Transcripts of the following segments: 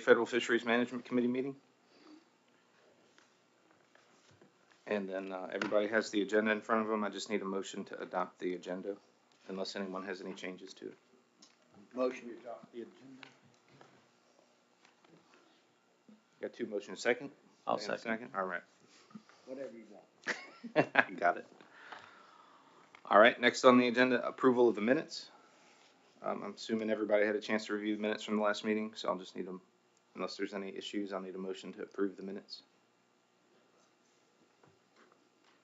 Federal Fisheries Management Committee meeting. And then everybody has the agenda in front of them. I just need a motion to adopt the agenda, unless anyone has any changes to it. Motion to adopt the agenda. Got two motions. Second? I'll second. All right. Whatever you want. You got it. All right, next on the agenda, approval of the minutes. I'm assuming everybody had a chance to review the minutes from the last meeting, so I'll just need them, unless there's any issues, I'll need a motion to approve the minutes.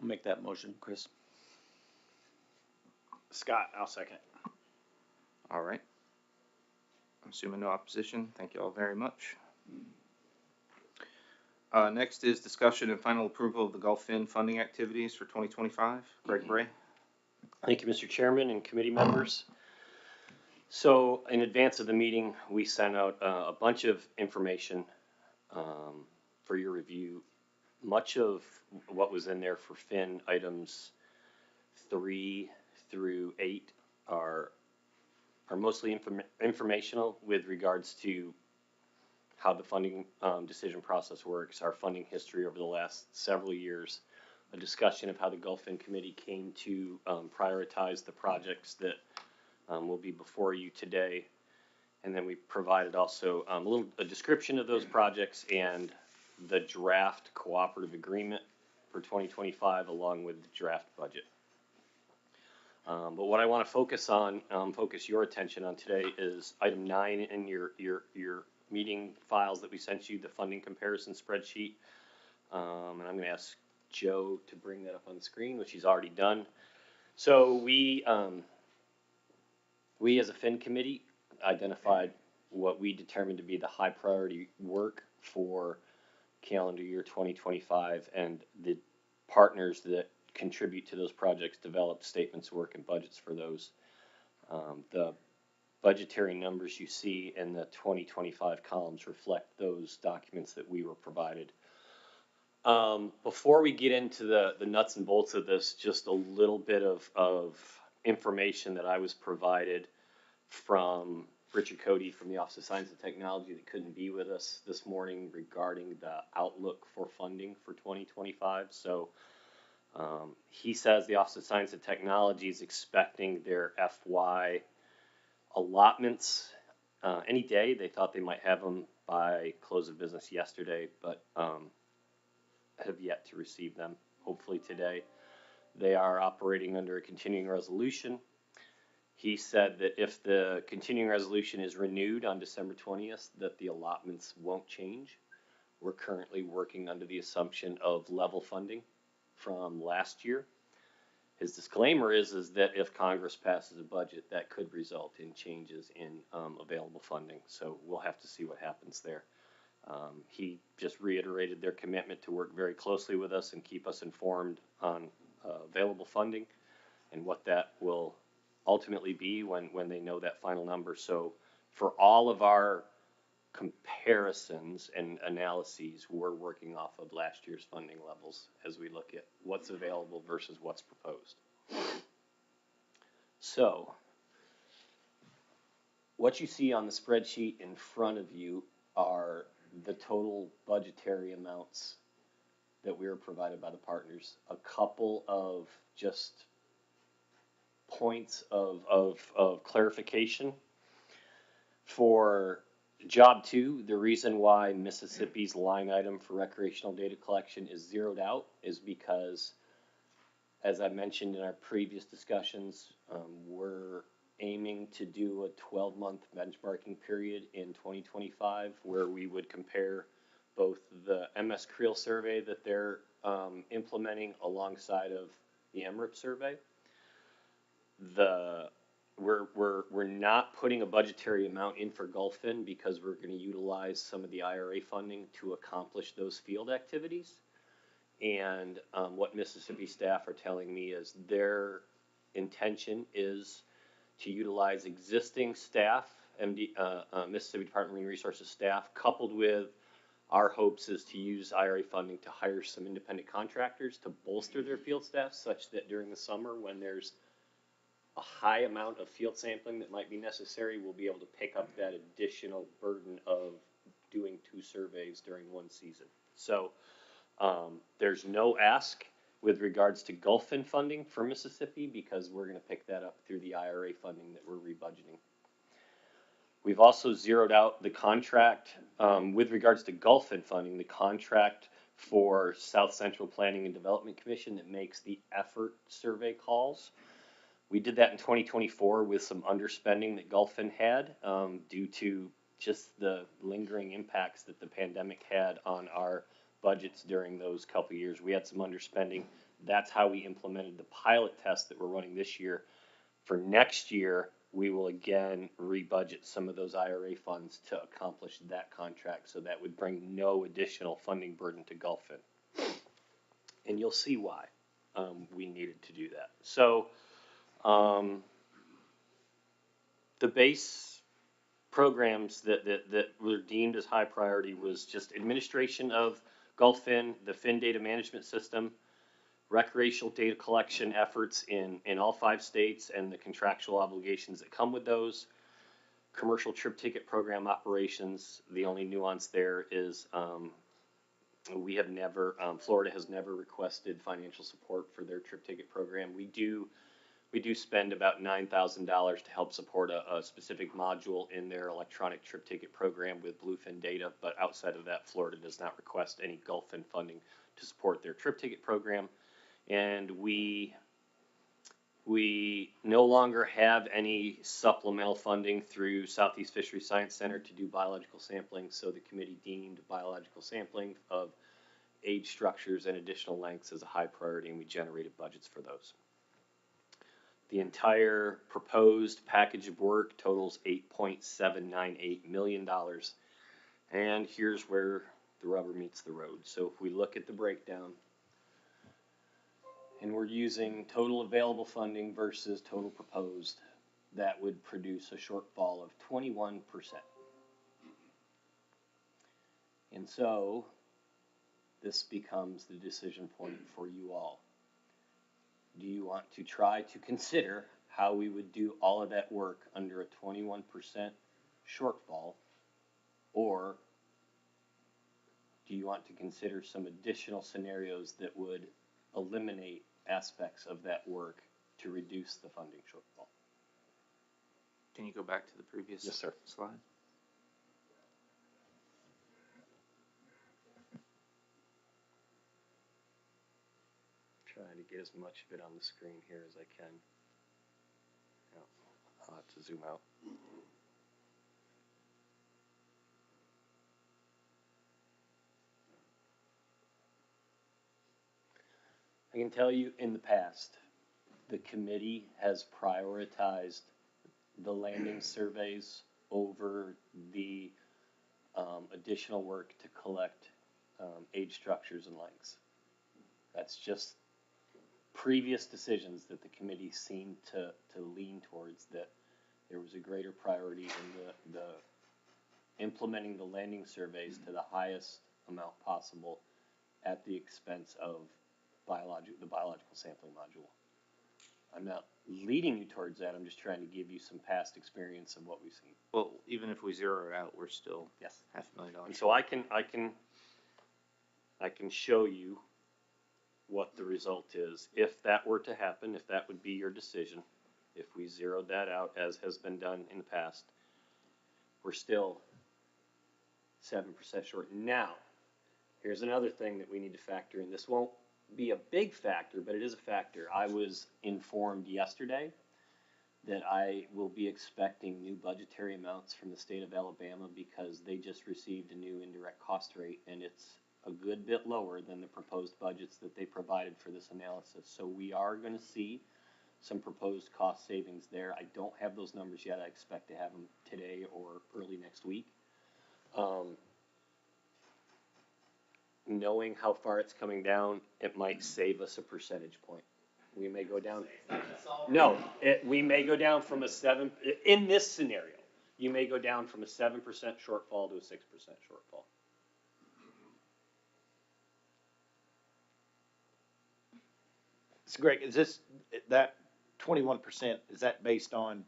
I'll make that motion, Chris. Scott, I'll second. All right. I'm assuming no opposition. Thank you all very much. Next is discussion and final approval of the Gulf Fin funding activities for 2025. Greg Bray. Thank you, Mr. Chairman and committee members. So in advance of the meeting, we sent out a bunch of information for your review. Much of what was in there for Fin items 3 through 8 are mostly informational with regards to how the funding decision process works, our funding history over the last several years, a discussion of how the Gulf Fin Committee came to prioritize the projects that will be before you today. And then we provided also a description of those projects and the draft cooperative agreement for 2025 along with the draft budget. But what I want to focus your attention on today is item 9 in your meeting files that we sent you, the funding comparison spreadsheet. And I'm going to ask Joe to bring that up on the screen, which he's already done. So we as a Fin committee identified what we determined to be the high priority work for calendar year 2025, and the partners that contribute to those projects developed statements of work and budgets for those. The budgetary numbers you see in the 2025 columns reflect those documents that we were provided. Before we get into the nuts and bolts of this, just a little bit of information that I was provided from Richard Cody from the Office of Science and Technology that couldn't be with us this morning regarding the outlook for funding for 2025. So he says the Office of Science and Technology is expecting their FY allotments any day. They thought they might have them by close of business yesterday, but have yet to receive them, hopefully today. They are operating under a continuing resolution. He said that if the continuing resolution is renewed on December 20th, that the allotments won't change. We're currently working under the assumption of level funding from last year. His disclaimer is that if Congress passes a budget, that could result in changes in available funding. So we'll have to see what happens there. He just reiterated their commitment to work very closely with us and keep us informed on available funding and what that will ultimately be when they know that final number. So for all of our comparisons and analyses, we're working off of last year's funding levels as we look at what's available versus what's proposed. So what you see on the spreadsheet in front of you are the total budgetary amounts that we were provided by the partners. A couple of just points of clarification. For Job 2, the reason why Mississippi's line item for recreational data collection is zeroed out is because, as I mentioned in our previous discussions, we're aiming to do a 12-month benchmarking period in 2025 where we would compare both the MS Creel survey that they're implementing alongside of the MRIP survey. We're not putting a budgetary amount in for Gulf Fin because we're going to utilize some of the IRA funding to accomplish those field activities. And what Mississippi staff are telling me is their intention is to utilize existing staff, Mississippi Department of Marine Resources staff, coupled with our hopes is to use IRA funding to hire some independent contractors to bolster their field staff such that during the summer when there's a high amount of field sampling that might be necessary, we'll be able to pick up that additional burden of doing surveys during one season. So there's no ask with regards to Gulf Fin funding for Mississippi because we're going to pick that up through the IRA funding that we're rebudgeting. We've also zeroed out the contract with regards to Gulf Fin funding, the contract for South Central Planning and Development Commission that makes the effort survey calls. We did that in 2024 with some underspending that Gulf Fin had due to just the lingering impacts that the pandemic had on our budgets during those couple years. We had some underspending. That's how we implemented the pilot test that we're running this year. For next year, we will again rebudget some of those IRA funds to accomplish that contract. So that would bring no additional funding burden to Gulf Fin. And you'll see why we needed to do that. So the base programs that were deemed as high priority was just administration of Gulf Fin, the Fin data management system, recreational data collection efforts in all 5 states and the contractual obligations that come with those, commercial trip ticket program operations. The only nuance there is we have never, Florida has never requested financial support for their trip ticket program. We do spend about $9,000 to help support a specific module in their electronic trip ticket program with Bluefin data, but outside of that, Florida does not request any Gulf Fin funding to support their trip ticket program. And we no longer have any supplemental funding through Southeast Fisheries Science Center to do biological sampling, so the committee deemed biological sampling of age structures and additional lengths as a high priority, and we generated budgets for those. The entire proposed package of work totals $8.798 million. And here's where the rubber meets the road. So if we look at the breakdown, and we're using total available funding versus total proposed, that would produce a shortfall of 21%. And so this becomes the decision point for you all. Do you want to try to consider how we would do all of that work under a 21% shortfall, or do you want to consider some additional scenarios that would eliminate aspects of that work to reduce the funding shortfall? Can you go back to the previous Yes, sir. slide? Trying to get as much of it on the screen here as I can. Oh, I'll have to zoom out. I can tell you in the past, the committee has prioritized the landing surveys over the additional work to collect age structures and lengths. That's just previous decisions that the committee seemed to lean towards, that there was a greater priority in the implementing the landing surveys to the highest amount possible at the expense of the biological sampling module. I'm not leading you towards that. I'm just trying to give you some past experience of what we've seen. Well, even if we zero it out, we're still Yes. $500,000. And so I can show you what the result is if that were to happen, if that would be your decision. If we zeroed that out, as has been done in the past, we're still 7% short. Now, here's another thing that we need to factor in. This won't be a big factor, but it is a factor. I was informed yesterday that I will be expecting new budgetary amounts from the state of Alabama because they just received a new indirect cost rate, and it's a good bit lower than the proposed budgets that they provided for this analysis. So we are going to see some proposed cost savings there. I don't have those numbers yet. I expect to have them today or early next week. Knowing how far it's coming down, it might save us a percentage point. We may go down. No, we may go down from a 7, in this scenario, you may go down from a 7% shortfall to a 6% shortfall. So Greg, is this, that 21%, is that based on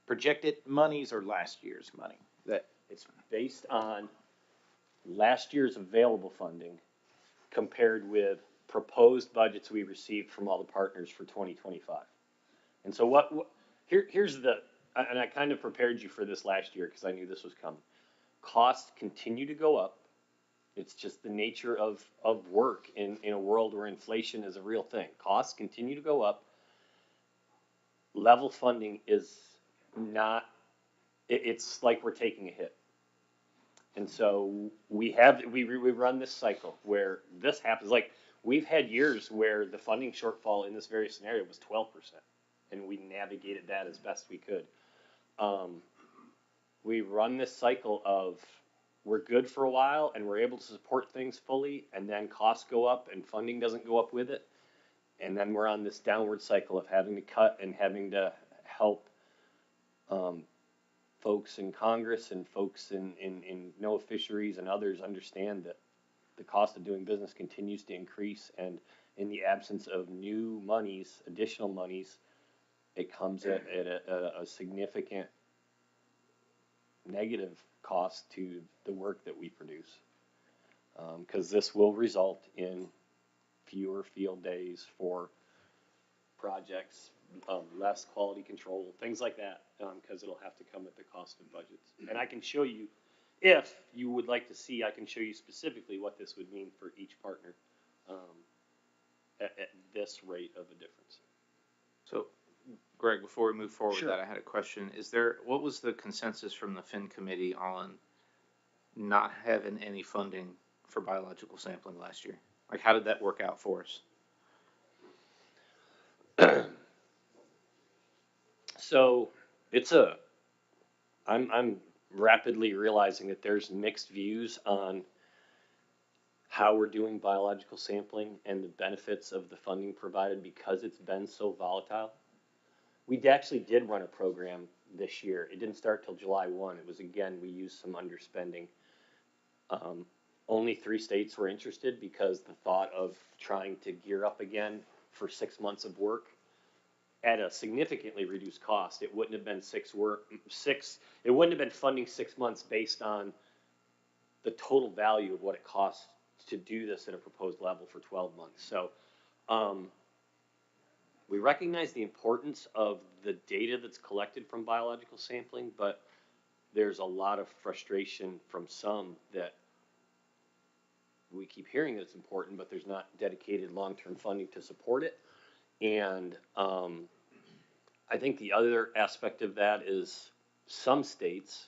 projected monies or last year's money? That It's based on last year's available funding compared with proposed budgets we received from all the partners for 2025. And so here's and I kind of prepared you for this last year because I knew this was coming. Costs continue to go up. It's just the nature of work in a world where inflation is a real thing. Costs continue to go up. Level funding is not, it's like we're taking a hit. And so we run this cycle where this happens. Like we've had years where the funding shortfall in this very scenario was 12%, and we navigated that as best we could. We run this cycle of we're good for a while and we're able to support things fully, and then costs go up and funding doesn't go up with it. And then we're on this downward cycle of having to cut and having to help folks in Congress and folks in NOAA Fisheries and others understand that the cost of doing business continues to increase, and in the absence of new monies, additional monies, it comes at a significant negative cost to the work that we produce. Because this will result in fewer field days for projects, less quality control, things like that, because it'll have to come at the cost of budgets. And I can show you, if you would like to see, I can show you specifically what this would mean for each partner at this rate of a difference. So, Greg, before we move forward Sure. with that, I had a question. What was the consensus from the Fin Committee on not having any funding for biological sampling last year? Like, how did that work out for us? So I'm rapidly realizing that there's mixed views on how we're doing biological sampling and the benefits of the funding provided because it's been so volatile. We actually did run a program this year. It didn't start till July 1. It was, again, we used some underspending. Only 3 states were interested because the thought of trying to gear up again for 6 months of work at a significantly reduced cost. It wouldn't have been it wouldn't have been funding 6 months based on the total value of what it costs to do this at a proposed level for 12 months. So we recognize the importance of the data that's collected from biological sampling, but there's a lot of frustration from some that we keep hearing that it's important, but there's not dedicated long-term funding to support it. And I think the other aspect of that is some states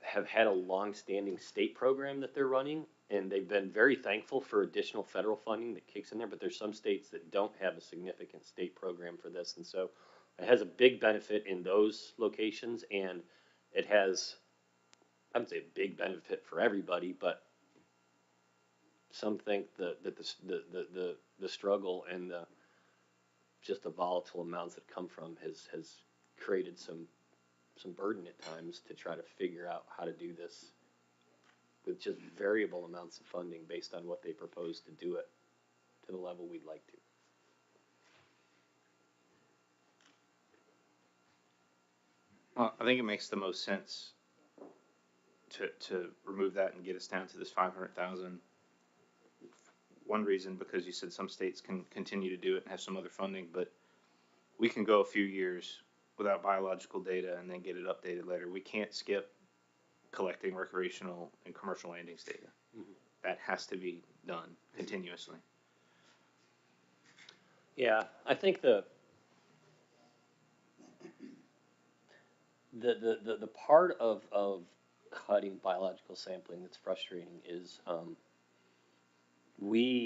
have had a long-standing state program that they're running, and they've been very thankful for additional federal funding that kicks in there, but there's some states that don't have a significant state program for this. And so it has a big benefit in those locations, and it has, I would say, a big benefit for everybody, but some think that the struggle and just the volatile amounts that come from has created some burden at times to try to figure out how to do this with just variable amounts of funding based on what they propose to do it to the level we'd like to. Well, I think it makes the most sense to remove that and get us down to this 500,000. One reason, because you said some states can continue to do it and have some other funding, but we can go a few years without biological data and then get it updated later. We can't skip collecting recreational and commercial landings data. Mm-hmm. That has to be done continuously. Yeah, I think the part of cutting biological sampling that's frustrating is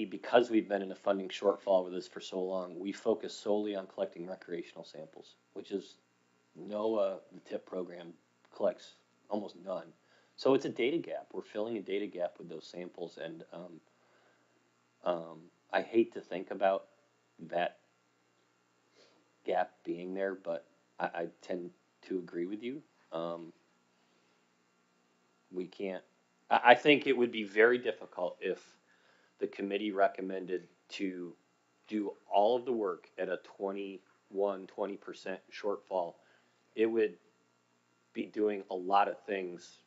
because we've been in a funding shortfall with this for so long, we focus solely on collecting recreational samples, which is NOAA, the TIP program, collects almost none. So it's a data gap. We're filling a data gap with those samples, and I hate to think about that gap being there, but I tend to agree with you. We can't. I think it would be very difficult if the committee recommended to do all of the work at a 20% shortfall. It would be doing a lot of things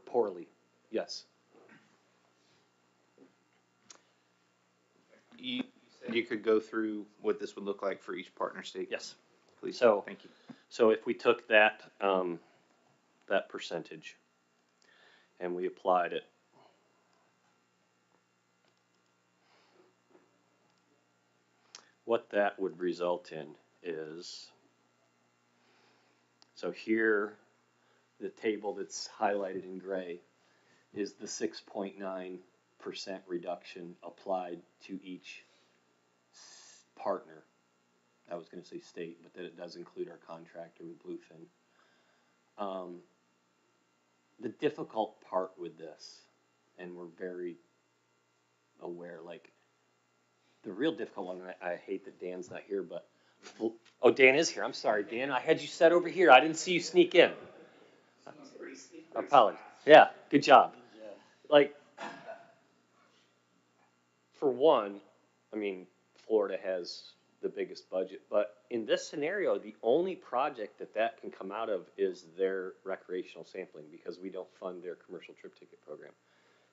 poorly. Yes. You said you could go through what this would look like for each partner state? Yes. Please, So- thank you. So if we took that, that percentage and we applied it, what that would result in is, so here, the table that's highlighted in gray is the 6.9% reduction applied to each partner. I was going to say state, but that it does include our contractor with Bluefin. The difficult part with this, and we're very aware, like, the real difficult one, I hate that Dan's not here, but, oh, Dan is here. I'm sorry, Dan. I had you set over here. I didn't see you sneak in. Apologies. Yeah, good job. Like, for one, I mean, Florida has the biggest budget, but in this scenario, the only project that can come out of is their recreational sampling because we don't fund their commercial trip ticket program.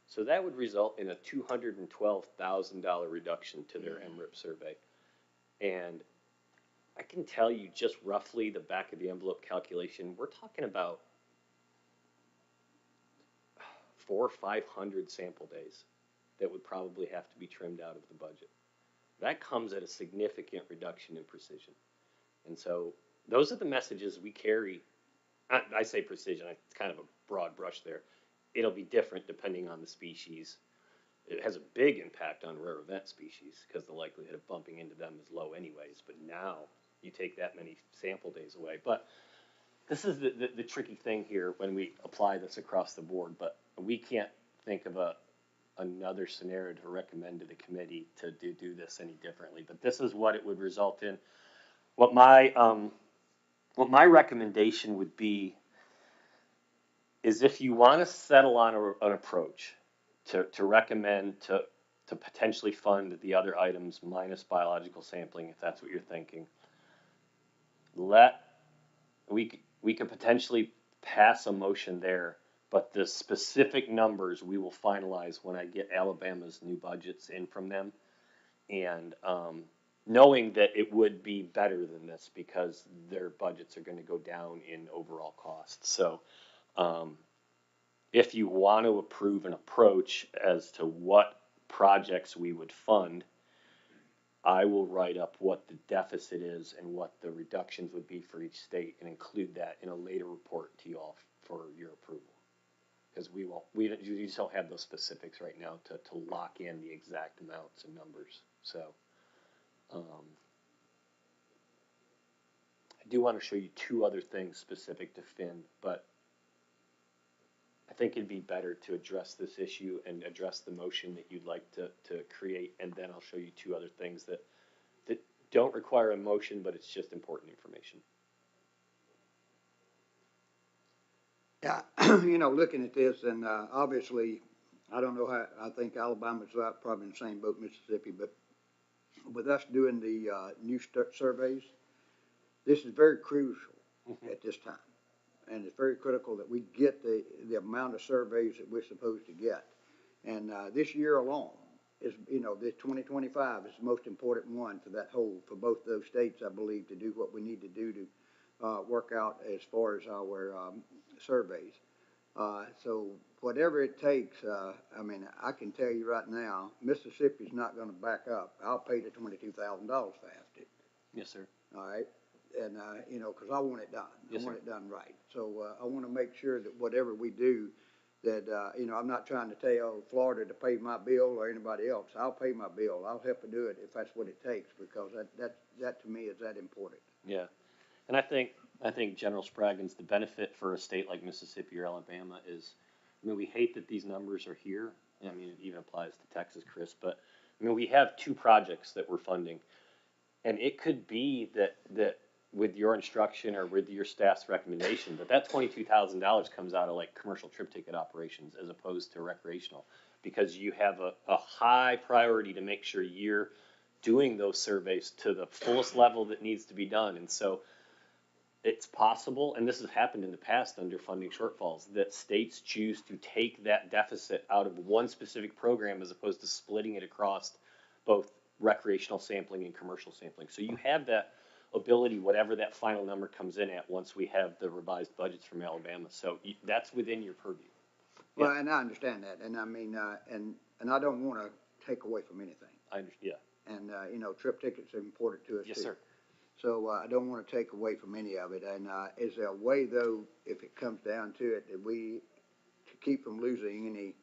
So that would result in a $212,000 reduction to their MRIP survey. And I can tell you just roughly the back of the envelope calculation, we're talking about 400 or 500 sample days that would probably have to be trimmed out of the budget. That comes at a significant reduction in precision. And so those are the messages we carry. I say precision, it's kind of a broad brush there. It'll be different depending on the species. It has a big impact on rare event species because the likelihood of bumping into them is low anyways. But now you take that many sample days away. But this is the tricky thing here when we apply this across the board. But we can't think of another scenario to recommend to the committee to do this any differently. But this is what it would result in. What my recommendation would be is if you want to settle on an approach to recommend to potentially fund the other items minus biological sampling, if that's what you're thinking, we could potentially pass a motion there, but the specific numbers we will finalize when I get Alabama's new budgets in from them, and knowing that it would be better than this because their budgets are going to go down in overall cost. So if you want to approve an approach as to what projects we would fund, I will write up what the deficit is and what the reductions would be for each state and include that in a later report to you all for your approval. Because we just don't have those specifics right now to lock in the exact amounts and numbers. So I do want to show you two other things specific to Finn, but I think it'd be better to address this issue and address the motion that you'd like to create, and then I'll show you two other things that don't require a motion, but it's just important information. Yeah, looking at this, and obviously, I don't know how, I think Alabama's probably in the same boat, Mississippi, but with us doing the new surveys, this is very crucial at this time. And it's very critical that we get the amount of surveys that we're supposed to get. And this year alone is, this 2025 is the most important one for both those states, I believe, to do what we need to do to work out as far as our surveys. So whatever it takes, I can tell you right now, Mississippi's not going to back up. I'll pay the $22,000 fast. Yes, sir. All right. And, because I want it done. Yes, I want sir. it done right. So I want to make sure that whatever we do, that, I'm not trying to tell Florida to pay my bill or anybody else. I'll pay my bill. I'll help to do it if that's what it takes, because that to me is that important. Yeah. And I think General Spraggins, the benefit for a state like Mississippi or Alabama is, we hate that these numbers are here. It even applies to Texas, Chris, but we have two projects that we're funding. And it could be that with your instruction or with your staff's recommendation, that $22,000 comes out of like commercial trip ticket operations as opposed to recreational, because you have a high priority to make sure you're doing those surveys to the fullest level that needs to be done. And so it's possible, and this has happened in the past under funding shortfalls, that states choose to take that deficit out of one specific program as opposed to splitting it across both recreational sampling and commercial sampling. So you have that ability, whatever that final number comes in at, once we have the revised budgets from Alabama. So that's within your purview. Well, and I understand that, and I mean, and I don't wanna take away from anything. I understand, yeah. And, you know, trip tickets are important to us too. Yes, sir. So, I don't wanna take away from any of it, and, is there a way though, if it comes down to it, that we, to keep from losing any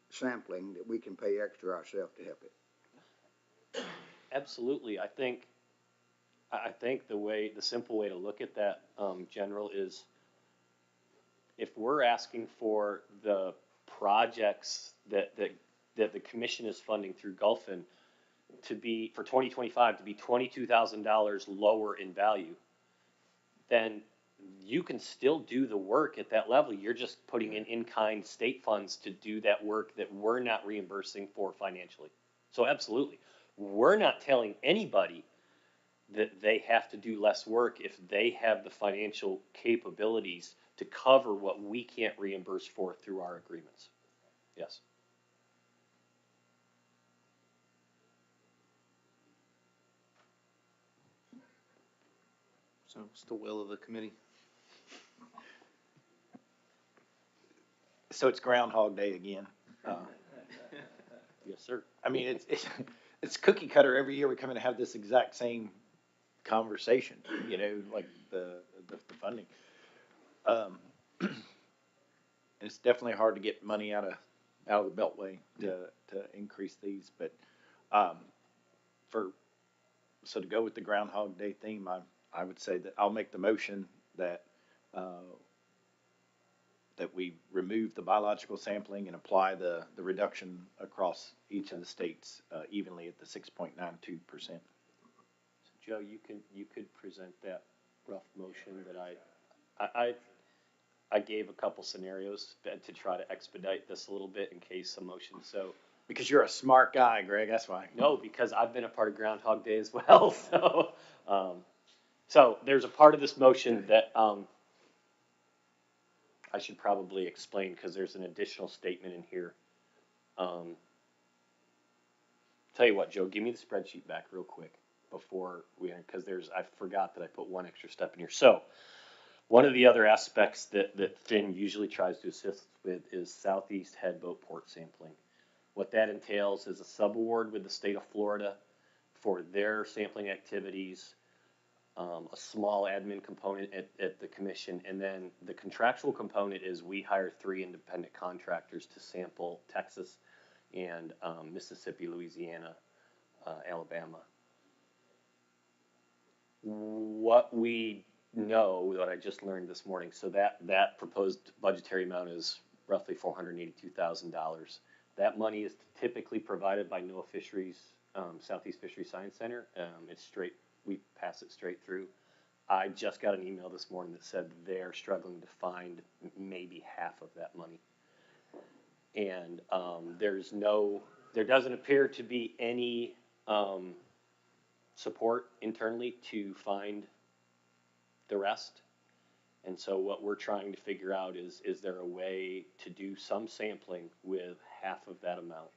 sampling, that we can pay extra ourselves to help it? Absolutely. I think the simple way to look at that, General, is if we're asking for the projects that the commission is funding through Gulfin to be, for 2025, to be $22,000 lower in value, then you can still do the work at that level. You're just putting in-kind state funds to do that work that we're not reimbursing for financially. So absolutely. We're not telling anybody that they have to do less work if they have the financial capabilities to cover what we can't reimburse for through our agreements. Yes. So it's the will of the committee. So it's Groundhog Day again. Yes, sir. I mean, it's cookie cutter. Every year we come in and have this exact same conversation, you know, like the funding. It's definitely hard to get money out of the Beltway to increase these, but, so to go with the Groundhog Day theme, I would say that I'll make the motion that, that we remove the biological sampling and apply the reduction across each of the states, evenly at the 6.92%. So Joe, you could present that rough motion that I gave a couple scenarios to try to expedite this a little bit in case a motion. So Because you're a smart guy, Greg, that's why. no, because I've been a part of Groundhog Day as well. So there's a part of this motion that I should probably explain because there's an additional statement in here. Tell you what, Joe, give me the spreadsheet back real quick before because I forgot that I put one extra step in here. So one of the other aspects that Finn usually tries to assist with is Southeast Headboat Port sampling. What that entails is a subaward with the state of Florida for their sampling activities, a small admin component at the commission, and then the contractual component is we hire 3 independent contractors to sample Texas and Mississippi, Louisiana, Alabama. What we know, that I just learned this morning, so that proposed budgetary amount is roughly $482,000. That money is typically provided by NOAA Fisheries, Southeast Fisheries Science Center. It's straight, we pass it straight through. I just got an email this morning that said they're struggling to find maybe half of that money. And there doesn't appear to be any support internally to find the rest. And so what we're trying to figure out is there a way to do some sampling with half of that amount?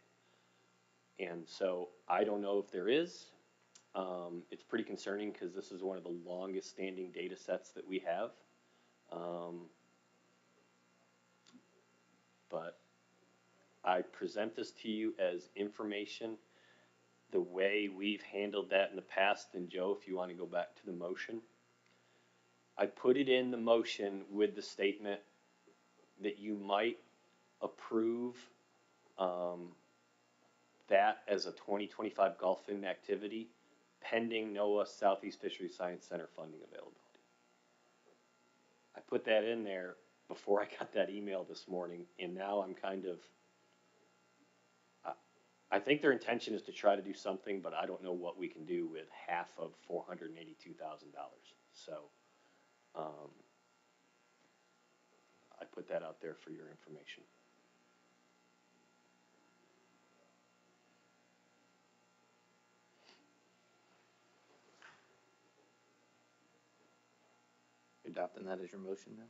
And so I don't know if there is. It's pretty concerning because this is one of the longest standing data sets that we have. But I present this to you as information, the way we've handled that in the past. And Joe, if you want to go back to the motion, I put it in the motion with the statement that you might approve that as a 2025 Gulfin activity pending NOAA Southeast Fisheries Science Center funding availability. I put that in there before I got that email this morning, and now I'm kind of, I think their intention is to try to do something, but I don't know what we can do with half of $482,000. So I put that out there for your information. adopting that as your motion now?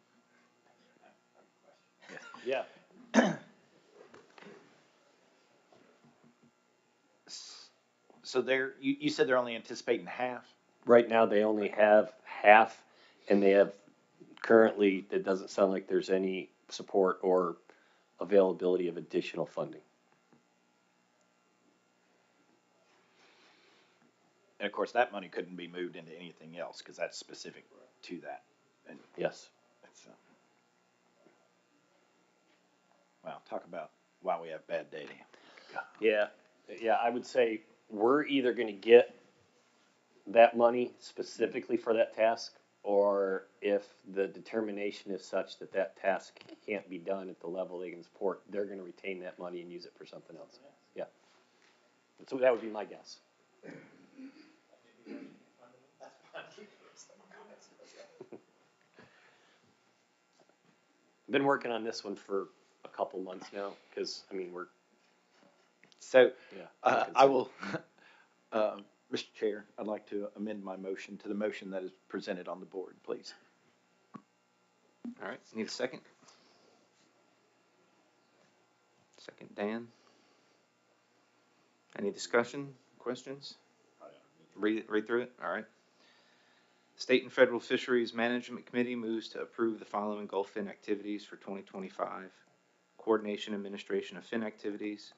Yeah. So you said they're only anticipating half? Right now, they only have half, and they have currently, it doesn't sound like there's any support or availability of additional funding. And of course, that money couldn't be moved into anything else because that's specific to that. And Yes. it's, wow, talk about why we have bad data. Yeah, yeah, I would say we're either gonna get that money specifically for that task, or if the determination is such that that task can't be done at the level they can support, they're gonna retain that money and use it for something else. Yeah. So that would be my guess. I've been working on this one for a couple months now, because, I mean, we're, So yeah. I will, Mr. Chair, I'd like to amend my motion to the motion that is presented on the board, please. All right, need a second? Second, Dan. Any discussion, questions? Read through it, all right. State and Federal Fisheries Management Committee moves to approve the following Gulf Fin activities for 2025. Coordination administration of fin activities,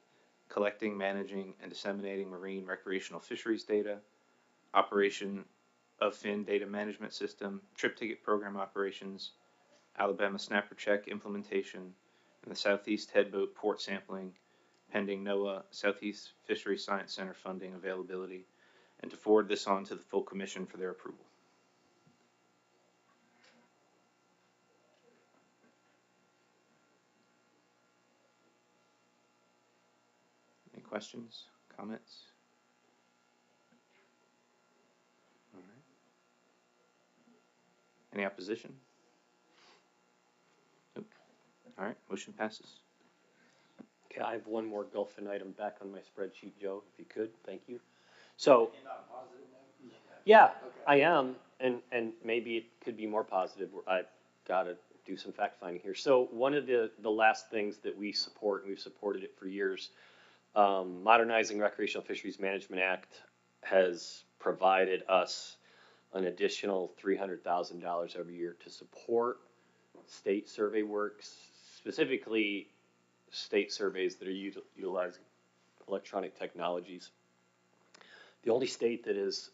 collecting, managing, and disseminating marine recreational fisheries data, operation of fin data management system, trip ticket program operations, Alabama Snapper Check implementation, and the Southeast Headboat port sampling, pending NOAA Southeast Fisheries Science Center funding availability, and to forward this on to the full commission for their approval. Any questions, comments? All right. Any opposition? Nope. All right, motion passes. Okay, I have one more Gulfin item back on my spreadsheet, Joe, if you could, thank you. So, yeah, I am, and maybe it could be more positive. I've got to do some fact finding here. So one of the last things that we support, and we've supported it for years, Modernizing Recreational Fisheries Management Act has provided us an additional $300,000 every year to support state survey works, specifically state surveys that are utilizing electronic technologies. The only state that has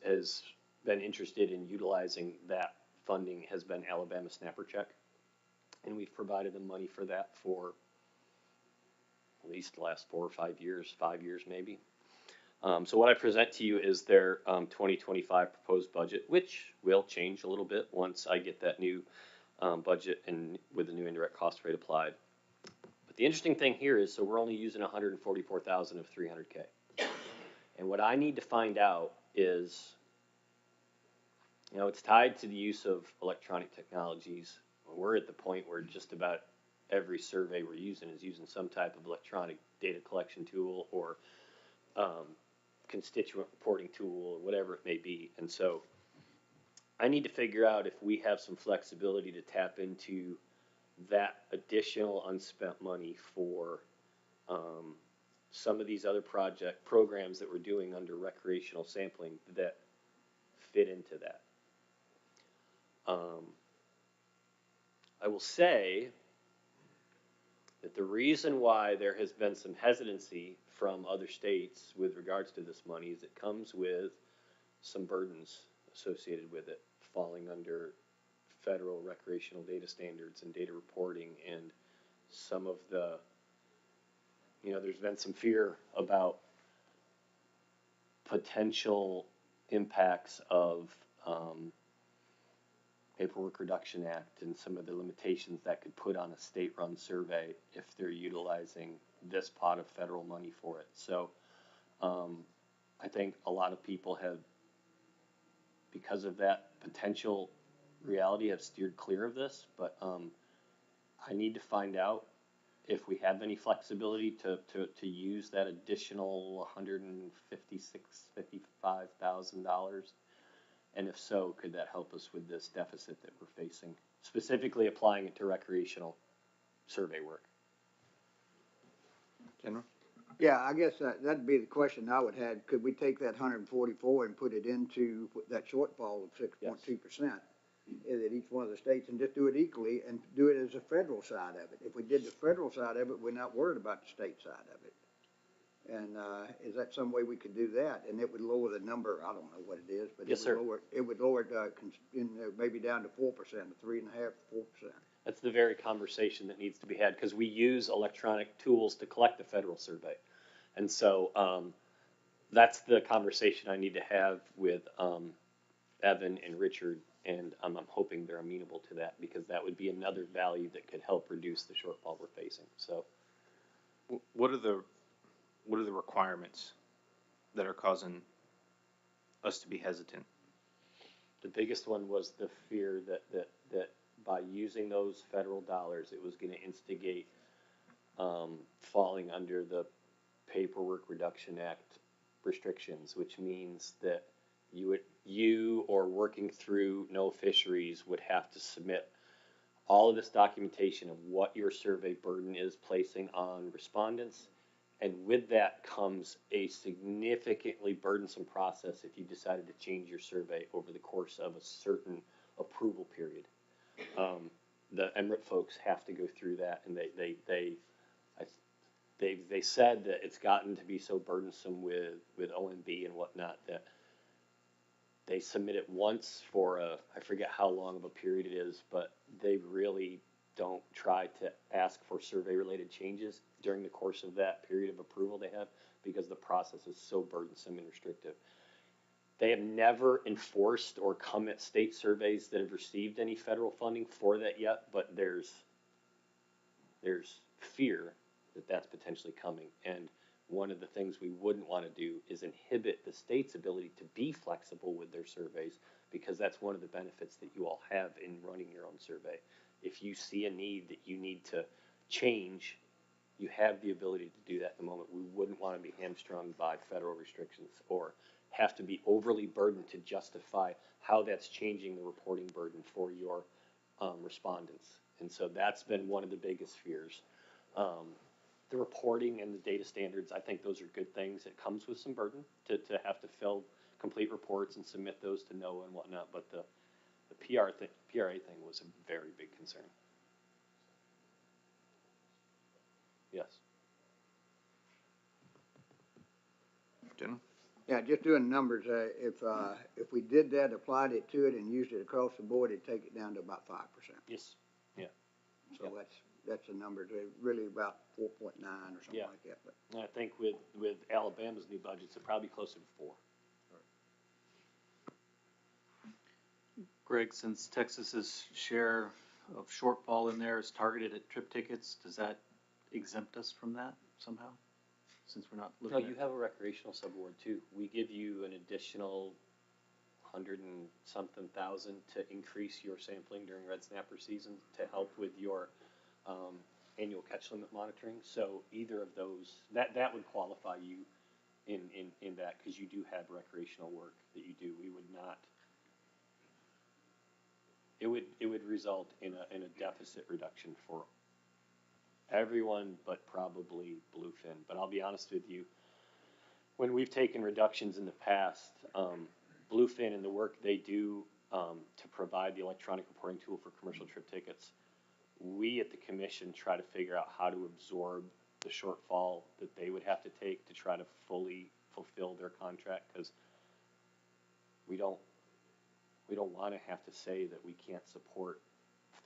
been interested in utilizing that funding has been Alabama Snapper Check, and we've provided them money for that for at least the last 4 or 5 years, 5 years maybe. So what I present to you is their 2025 proposed budget, which will change a little bit once I get that new budget and with the new indirect cost rate applied. But the interesting thing here is, so we're only using 144,000 of 300K. And what I need to find out is, you know, it's tied to the use of electronic technologies. We're at the point where just about every survey we're using is using some type of electronic data collection tool or constituent reporting tool or whatever it may be. And so I need to figure out if we have some flexibility to tap into that additional unspent money for some of these other programs that we're doing under recreational sampling that fit into that. I will say that the reason why there has been some hesitancy from other states with regards to this money is it comes with some burdens associated with it, falling under federal recreational data standards and data reporting, and some of the, you know, there's been some fear about potential impacts of Paperwork Reduction Act and some of the limitations that could put on a state-run survey if they're utilizing this pot of federal money for it. So I think a lot of people have, because of that potential reality, have steered clear of this, but I need to find out if we have any flexibility to use that additional $155,000 And if so, could that help us with this deficit that we're facing, specifically applying it to recreational survey work? General? Yeah, I guess that'd be the question I would have. Could we take that 144 and put it into that shortfall of 6.2%? At each one of the states and just do it equally and do it as a federal side of it. If we did the federal side of it, we're not worried about the state side of it. And is that some way we could do that? And it would lower the number. I don't know what it is, but Yes, sir. it would lower it maybe down to 4%, 3.5% to 4%. That's the very conversation that needs to be had, because we use electronic tools to collect the federal survey. And so that's the conversation I need to have with Evan and Richard, and I'm hoping they're amenable to that, because that would be another value that could help reduce the shortfall we're facing. So What are the requirements that are causing us to be hesitant? the biggest one was the fear that by using those federal dollars, it was going to instigate falling under the Paperwork Reduction Act restrictions, which means that you or working through No Fisheries would have to submit all of this documentation of what your survey burden is placing on respondents. And with that comes a significantly burdensome process if you decided to change your survey over the course of a certain approval period. The MRIP folks have to go through that, and they said that it's gotten to be so burdensome with OMB and whatnot that they submit it once for I forget how long of a period it is, but they really don't try to ask for survey related changes during the course of that period of approval they have, because the process is so burdensome and restrictive. They have never enforced or come at state surveys that have received any federal funding for that yet, but there's fear that that's potentially coming. And one of the things we wouldn't want to do is inhibit the state's ability to be flexible with their surveys, because that's one of the benefits that you all have in running your own survey. If you see a need that you need to change, you have the ability to do that at the moment. We wouldn't want to be hamstrung by federal restrictions or have to be overly burdened to justify how that's changing the reporting burden for your respondents. And so that's been one of the biggest fears. The reporting and the data standards, I think those are good things. It comes with some burden to have to fill complete reports and submit those to NOAA and whatnot, but the PRA thing was a very big concern. Yes. General? Yeah, just doing numbers, if we did that, applied it to it and used it across the board, it'd take it down to about 5%. Yes. Yeah. So that's the number, really about 4.9 or something like that. But And I think with Alabama's new budgets, it's probably closer to 4. Greg, since Texas's share of shortfall in there is targeted at trip tickets, does that exempt us from that somehow? Since we're not No, looking you have a recreational subaward too. We give you an additional 100 and something thousand to increase your sampling during red snapper season to help with your annual catch limit monitoring. So either of those, that would qualify you in that, because you do have recreational work that you do. We would not. It would result in a deficit reduction for everyone, but probably bluefin. But I'll be honest with you, when we've taken reductions in the past, bluefin and the work they do to provide the electronic reporting tool for commercial trip tickets, we at the commission try to figure out how to absorb the shortfall that they would have to take to try to fully fulfill their contract, because we don't want to have to say that we can't support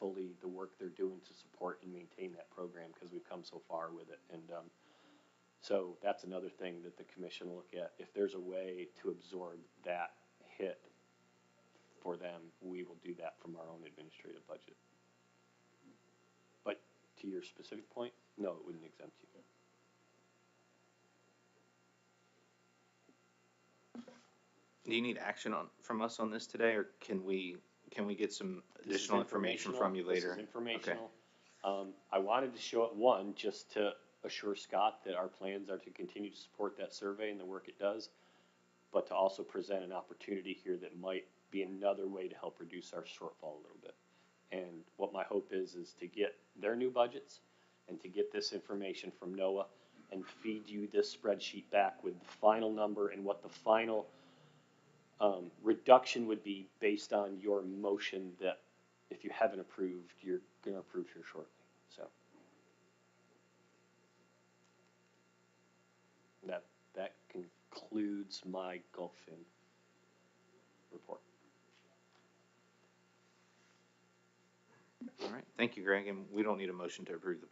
fully the work they're doing to support and maintain that program, because we've come so far with it. And so that's another thing that the commission will look at. If there's a way to absorb that hit for them, we will do that from our own administrative budget. But to your specific point, no, it wouldn't exempt you. Do you need action from us on this today, or can we get some additional information from you later? This is informational. Okay. I wanted to show it, one, just to assure Scott that our plans are to continue to support that survey and the work it does, but to also present an opportunity here that might be another way to help reduce our shortfall a little bit. And what my hope is to get their new budgets and to get this information from NOAA and feed you this spreadsheet back with the final number and what the final reduction would be based on your motion that if you haven't approved, you're going to approve here shortly. So that concludes my Gulfin report. All right, thank you, Greg, and we don't need a motion to approve the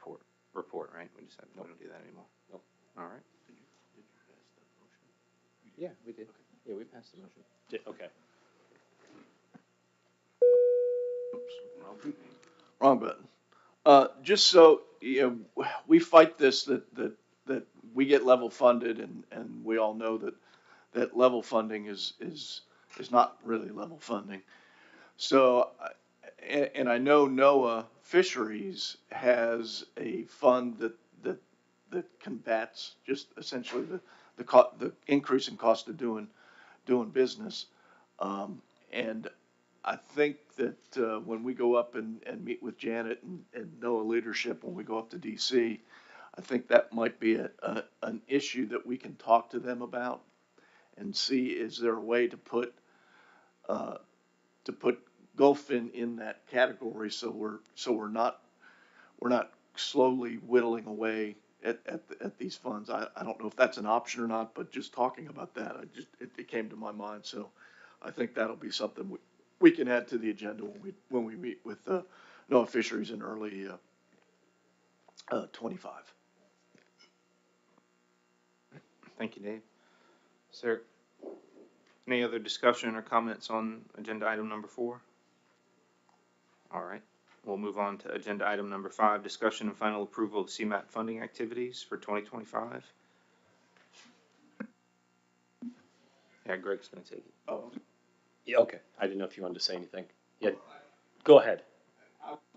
report, right? We just we don't do that anymore. Nope. All right. Did you pass that motion? Yeah, we did. Yeah, we passed the motion. Okay. Wrong button. Just so, we fight this, that we get level funded, and we all know that level funding is not really level funding. So, and I know NOAA Fisheries has a fund that combats just essentially the increase in cost of doing business. And I think that when we go up and meet with Janet and NOAA leadership, when we go up to DC, I think that might be an issue that we can talk to them about and see, is there a way to put Gulfin in that category, so we're not slowly whittling away at these funds. I don't know if that's an option or not, but just talking about that, it came to my mind. So I think that'll be something we can add to the agenda when we meet with NOAA Fisheries in early 25. Thank you, Dave. Is there any other discussion or comments on agenda item number 4? All right, we'll move on to agenda item number 5, discussion and final approval of CMAP funding activities for 2025. Yeah, Greg's going to take it. Oh, Yeah, okay. I didn't know if you wanted to say anything. Yeah, go ahead.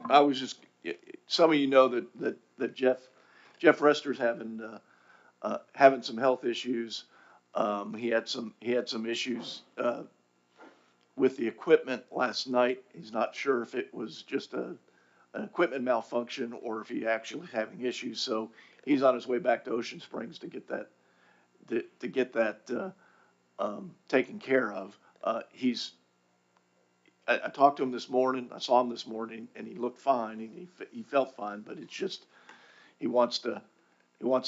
I was just, some of you know that Jeff Rester's having some health issues. He had some issues with the equipment last night. He's not sure if it was just an equipment malfunction or if he actually having issues. So he's on his way back to Ocean Springs to get that taken care of. I talked to him this morning. I saw him this morning, and he looked fine. He felt fine, but it's just he wants to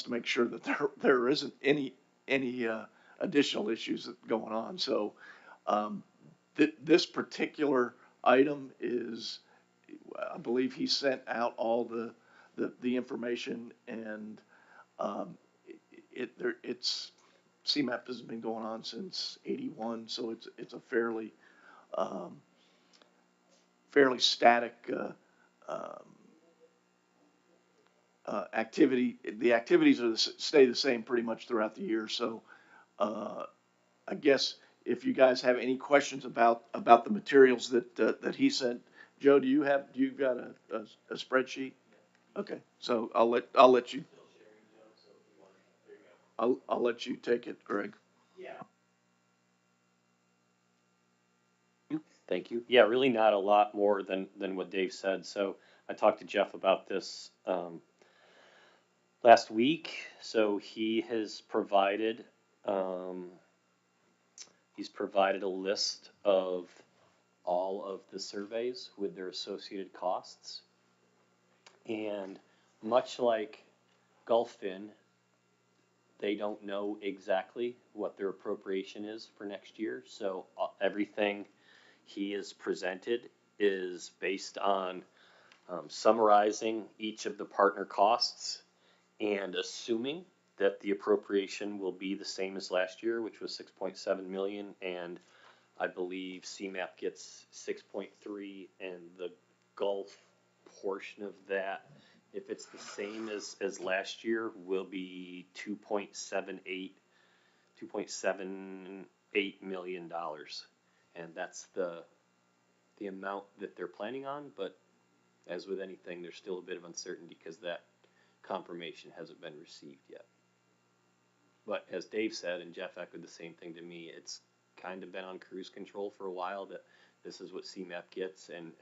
make sure that there isn't any additional issues going on. So this particular item is, I believe he sent out all the information, and it's CMAP has been going on since '81, so it's a fairly static activity. The activities stay the same pretty much throughout the year. So I guess if you guys have any questions about the materials that he sent, Joe, do you got a spreadsheet? Okay, so I'll let you. I'll let you take it, Greg. Thank you. Yeah, really not a lot more than what Dave said. So I talked to Jeff about this last week. So he has provided a list of all of the surveys with their associated costs. And much like Gulfin, they don't know exactly what their appropriation is for next year. So everything he has presented is based on summarizing each of the partner costs and assuming that the appropriation will be the same as last year, which was 6.7 million, and I believe CMAP gets 6.3, and the Gulf portion of that, if it's the same as last year, will be $2.78 million. And that's the amount that they're planning on, but as with anything, there's still a bit of uncertainty because that confirmation hasn't been received yet. But as Dave said, and Jeff echoed the same thing to me, it's kind of been on cruise control for a while, that this is what CMAP gets, and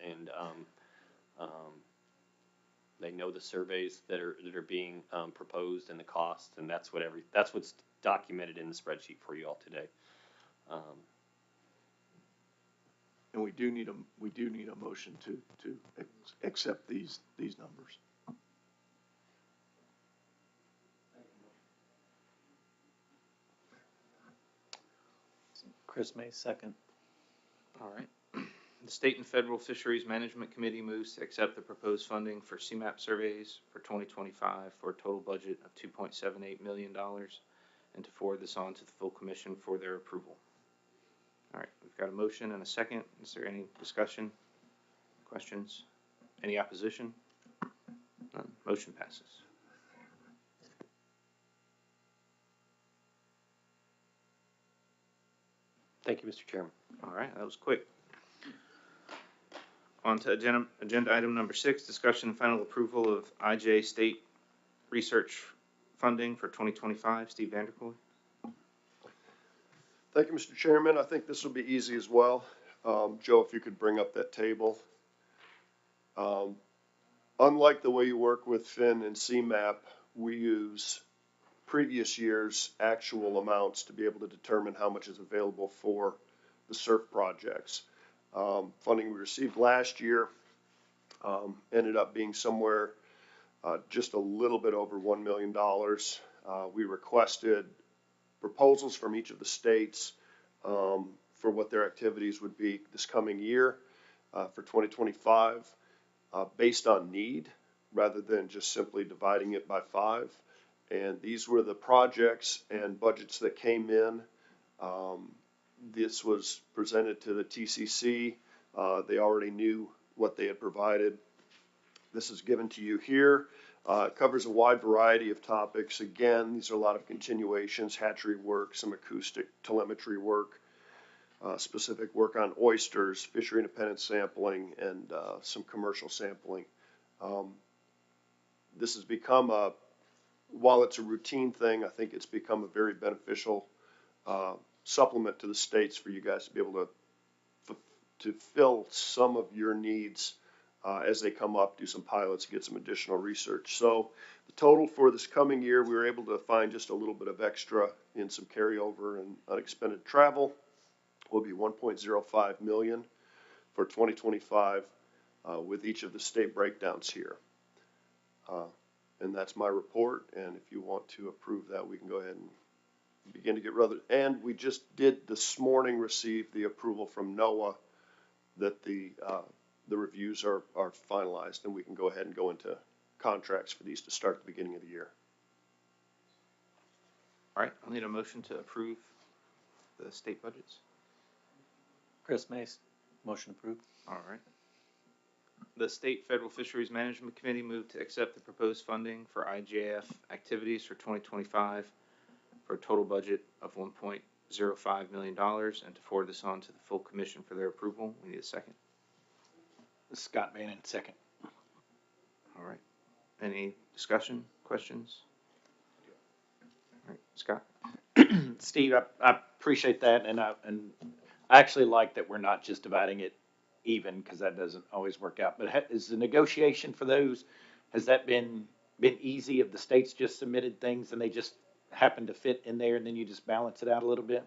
they know the surveys that are being proposed and the cost, and that's what's documented in the spreadsheet for you all today. And we do need a motion to accept these numbers. Chris May, second. All right. The State and Federal Fisheries Management Committee moves to accept the proposed funding for CMAP surveys for 2025 for a total budget of $2.78 million and to forward this on to the full commission for their approval. All right, we've got a motion and a second. Is there any discussion, questions, any opposition? None. Motion passes. Thank you, Mr. Chairman. All right, that was quick. On to agenda item number 6, discussion and final approval of IJ State Research Funding for 2025. Steve Vanderkoy. Thank you, Mr. Chairman. I think this will be easy as well. Joe, if you could bring up that table. Unlike the way you work with Finn and CMAP, we use previous year's actual amounts to be able to determine how much is available for the SURF projects. Funding we received last year ended up being somewhere just a little bit over $1 million. We requested proposals from each of the states for what their activities would be this coming year for 2025 based on need rather than just simply dividing it by 5. And these were the projects and budgets that came in. This was presented to the TCC. They already knew what they had provided. This is given to you here. It covers a wide variety of topics. Again, these are a lot of continuations, hatchery work, some acoustic telemetry work, specific work on oysters, fishery independent sampling, and some commercial sampling. This has become while it's a routine thing, I think it's become a very beneficial supplement to the states for you guys to be able to fill some of your needs as they come up, do some pilots, get some additional research. So the total for this coming year, we were able to find just a little bit of extra in some carryover and unexpended travel. Will be 1.05 million for 2025 with each of the state breakdowns here. And that's my report. And if you want to approve that, we can go ahead and begin to get rather. And we just did this morning receive the approval from NOAA that the reviews are finalized, and we can go ahead and go into contracts for these to start at the beginning of the year. All right, I'll need a motion to approve the state budgets. Chris May, motion approved. All right. The State Federal Fisheries Management Committee moved to accept the proposed funding for IJF activities for 2025 for a total budget of $1.05 million and to forward this on to the full commission for their approval. We need a second. Scott Bannon, second. All right. Any discussion, questions? All right, Scott. Steve, I appreciate that, and I actually like that we're not just dividing it even, because that doesn't always work out. But is the negotiation for those, has that been easy? Have the states just submitted things and they just happen to fit in there, and then you just balance it out a little bit?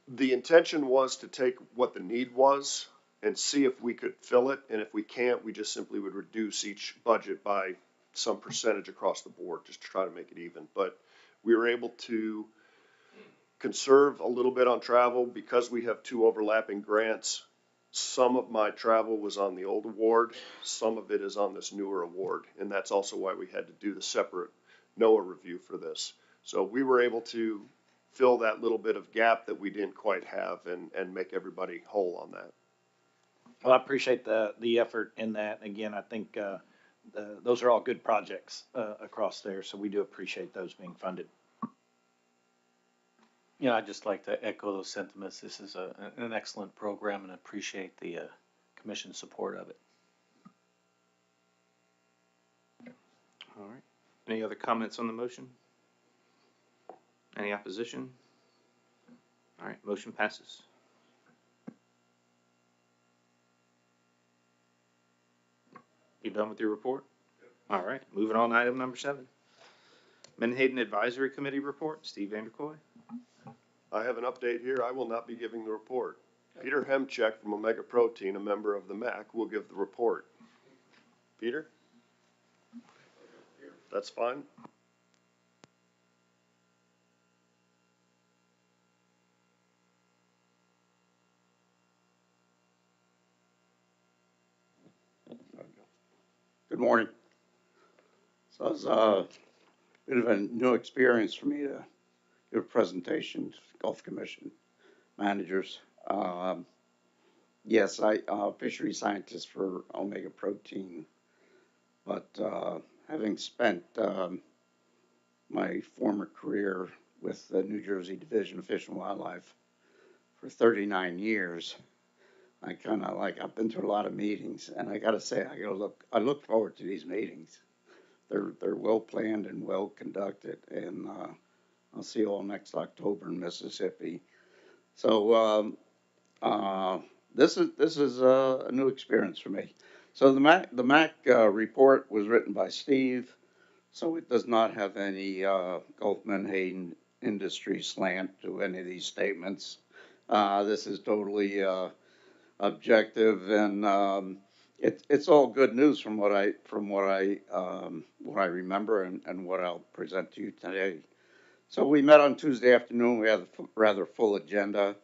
The intention was to take what the need was and see if we could fill it. And if we can't, we just simply would reduce each budget by some percentage across the board just to try to make it even. But we were able to conserve a little bit on travel because we have 2 overlapping grants. Some of my travel was on the old award. Some of it is on this newer award. And that's also why we had to do the separate NOAA review for this. So we were able to fill that little bit of gap that we didn't quite have and make everybody whole on that. Well, I appreciate the effort in that. Again, I think those are all good projects across there, so we do appreciate those being funded. Yeah, I'd just like to echo those sentiments. This is an excellent program, and appreciate the commission's support of it. All right. Any other comments on the motion? Any opposition? All right, motion passes. You done with your report? All right, moving on to item number 7. Menhaden Advisory Committee report, Steve Vanderkoy. I have an update here. I will not be giving the report. Peter Hemcheck from Omega Protein, a member of the MAC, will give the report. Peter? That's fine. Good morning. So it's a bit of a new experience for me to give a presentation to the Gulf Commission managers. Yes, I fishery scientist for Omega Protein, but having spent my former career with the New Jersey Division of Fish and Wildlife for 39 years, I kind of I've been to a lot of meetings, and I got to say, I look forward to these meetings. They're well planned and well conducted, and I'll see you all next October in Mississippi. So this is a new experience for me. So the MAC report was written by Steve, so it does not have any Gulf Menhaden industry slant to any of these statements. This is totally objective, and it's all good news from what I remember and what I'll present to you today. So we met on Tuesday afternoon. We had a rather full agenda,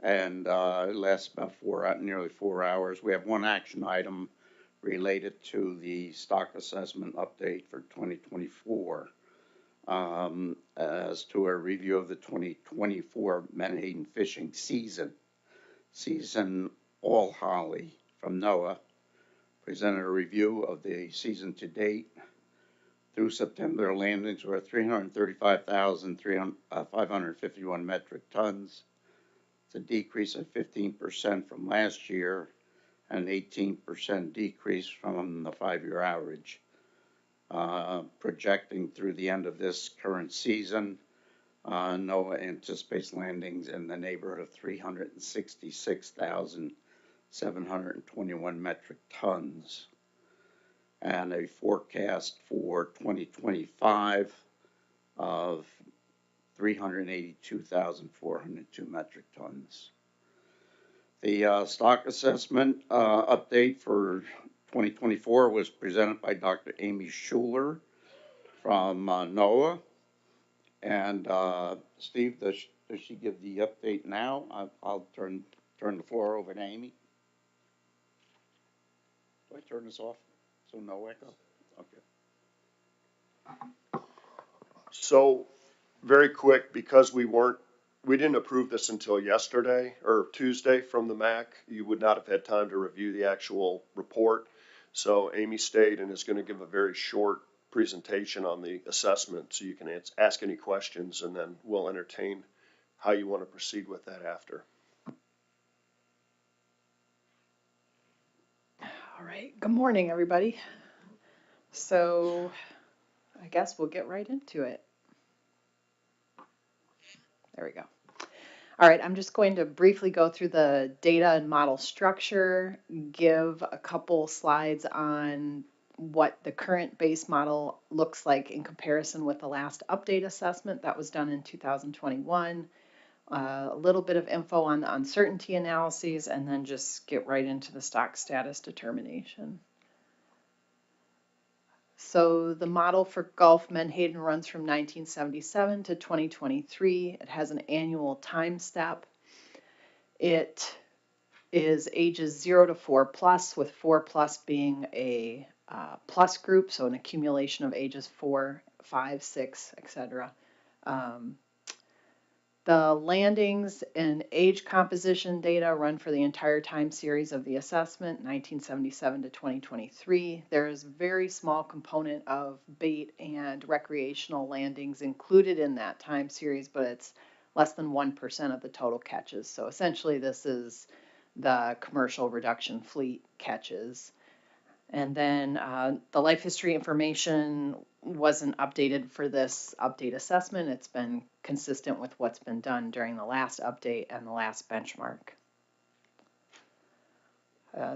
and it lasts about nearly 4 hours. We have one action item related to the stock assessment update for 2024, as to a review of the 2024 Menhaden fishing season all Holly from NOAA, presented a review of the season to date. Through September, landings were 335,551 metric tons. It's a decrease of 15% from last year and an 18% decrease from the 5-year average. Projecting through the end of this current season, NOAA anticipates landings in the neighborhood of 366,721 metric tons, and a forecast for 2025 of 382,402 metric tons. The stock assessment update for 2024 was presented by Dr. Amy Schuler from NOAA. And Steve, does she give the update now? I'll turn the floor over to Amy. Do I turn this off so no echo? Okay. So, very quick, because we didn't approve this until yesterday or Tuesday from the MAC, you would not have had time to review the actual report. So Amy stayed and is going to give a very short presentation on the assessment, so you can ask any questions, and then we'll entertain how you want to proceed with that after. All right, good morning, everybody. So I guess we'll get right into it. There we go. All right, I'm just going to briefly go through the data and model structure, give a couple slides on what the current base model looks like in comparison with the last update assessment that was done in 2021, a little bit of info on the uncertainty analyses, and then just get right into the stock status determination. So the model for Gulf Menhaden runs from 1977 to 2023. It has an annual time step. It is ages 0 to 4 plus, with 4 plus being a plus group, so an accumulation of ages 4, 5, 6, etc. The landings and age composition data run for the entire time series of the assessment, 1977 to 2023. There is a very small component of bait and recreational landings included in that time series, but it's less than 1% of the total catches. So essentially this is the commercial reduction fleet catches. And then the life history information wasn't updated for this update assessment. It's been consistent with what's been done during the last update and the last benchmark.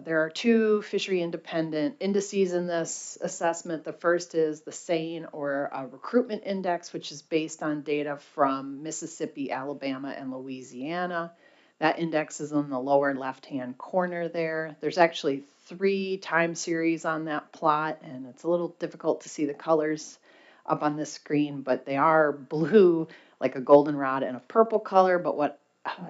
There are two fishery independent indices in this assessment. The first is the SANE, or recruitment index, which is based on data from Mississippi, Alabama, and Louisiana. That index is in the lower left-hand corner there. There's actually 3 time series on that plot, and it's a little difficult to see the colors up on this screen, but they are blue, like a goldenrod, and a purple color. But what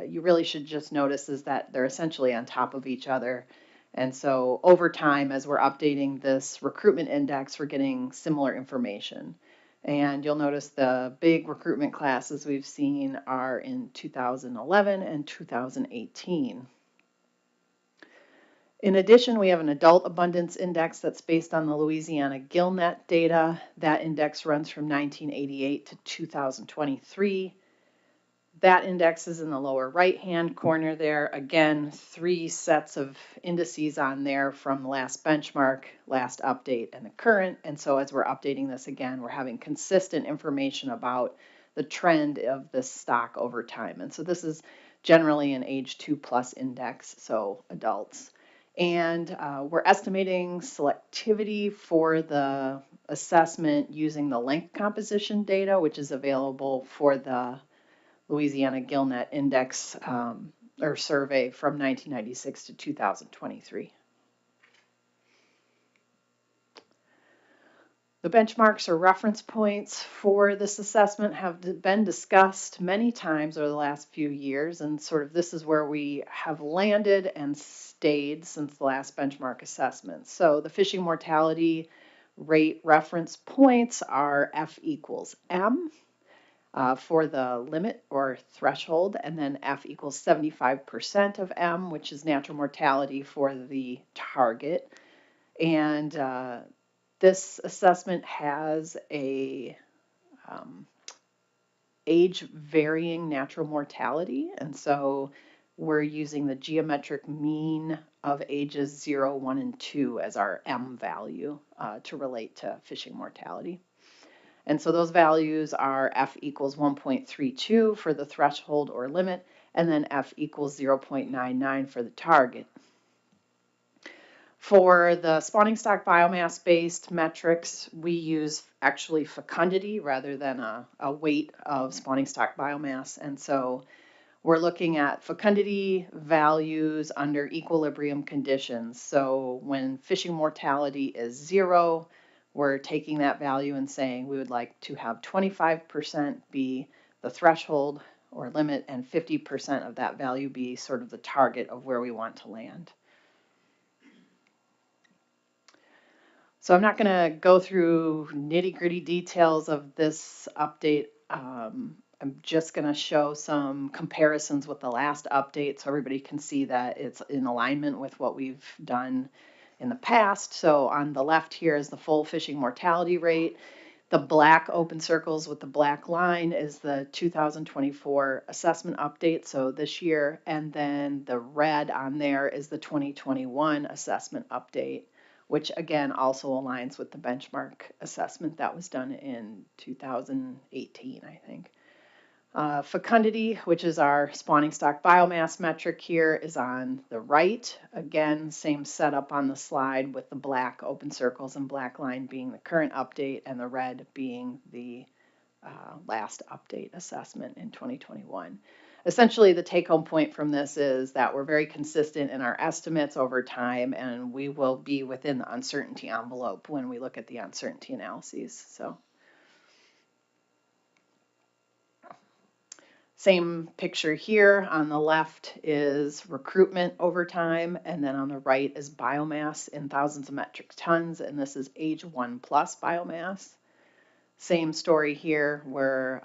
you really should just notice is that they're essentially on top of each other. And so over time, as we're updating this recruitment index, we're getting similar information. And you'll notice the big recruitment classes we've seen are in 2011 and 2018. In addition, we have an adult abundance index that's based on the Louisiana GillNet data. That index runs from 1988 to 2023. That index is in the lower right-hand corner there. Again, 3 sets of indices on there from the last benchmark, last update, and the current. And so as we're updating this again, we're having consistent information about the trend of this stock over time. And so this is generally an age 2+ index, so adults. And we're estimating selectivity for the assessment using the length composition data, which is available for the Louisiana GillNet Index or survey from 1996 to 2023. The benchmarks or reference points for this assessment have been discussed many times over the last few years, and sort of this is where we have landed and stayed since the last benchmark assessment. So the fishing mortality rate reference points are F equals M. For the limit or threshold, and then F equals 75% of M, which is natural mortality for the target. And this assessment has a age-varying natural mortality, and so we're using the geometric mean of ages 0, 1, and 2 as our M value to relate to fishing mortality. And so those values are F equals 1.32 for the threshold or limit, and then F equals 0.99 for the target. For the spawning stock biomass-based metrics, we use actually fecundity rather than a weight of spawning stock biomass. And so we're looking at fecundity values under equilibrium conditions. So when fishing mortality is 0, we're taking that value and saying we would like to have 25% be the threshold or limit and 50% of that value be sort of the target of where we want to land. So I'm not going to go through nitty-gritty details of this update. I'm just going to show some comparisons with the last update so everybody can see that it's in alignment with what we've done in the past. So on the left here is the full fishing mortality rate. The black open circles with the black line is the 2024 assessment update, so this year, and then the red on there is the 2021 assessment update, which again also aligns with the benchmark assessment that was done in 2018, I think. Fecundity, which is our spawning stock biomass metric here, is on the right. Again, same setup on the slide with the black open circles and black line being the current update and the red being the last update assessment in 2021. Essentially, the take-home point from this is that we're very consistent in our estimates over time, and we will be within the uncertainty envelope when we look at the uncertainty analyses. So. Same picture here. On the left is recruitment over time, and then on the right is biomass in thousands of metric tons, and this is age 1+ biomass. Same story here where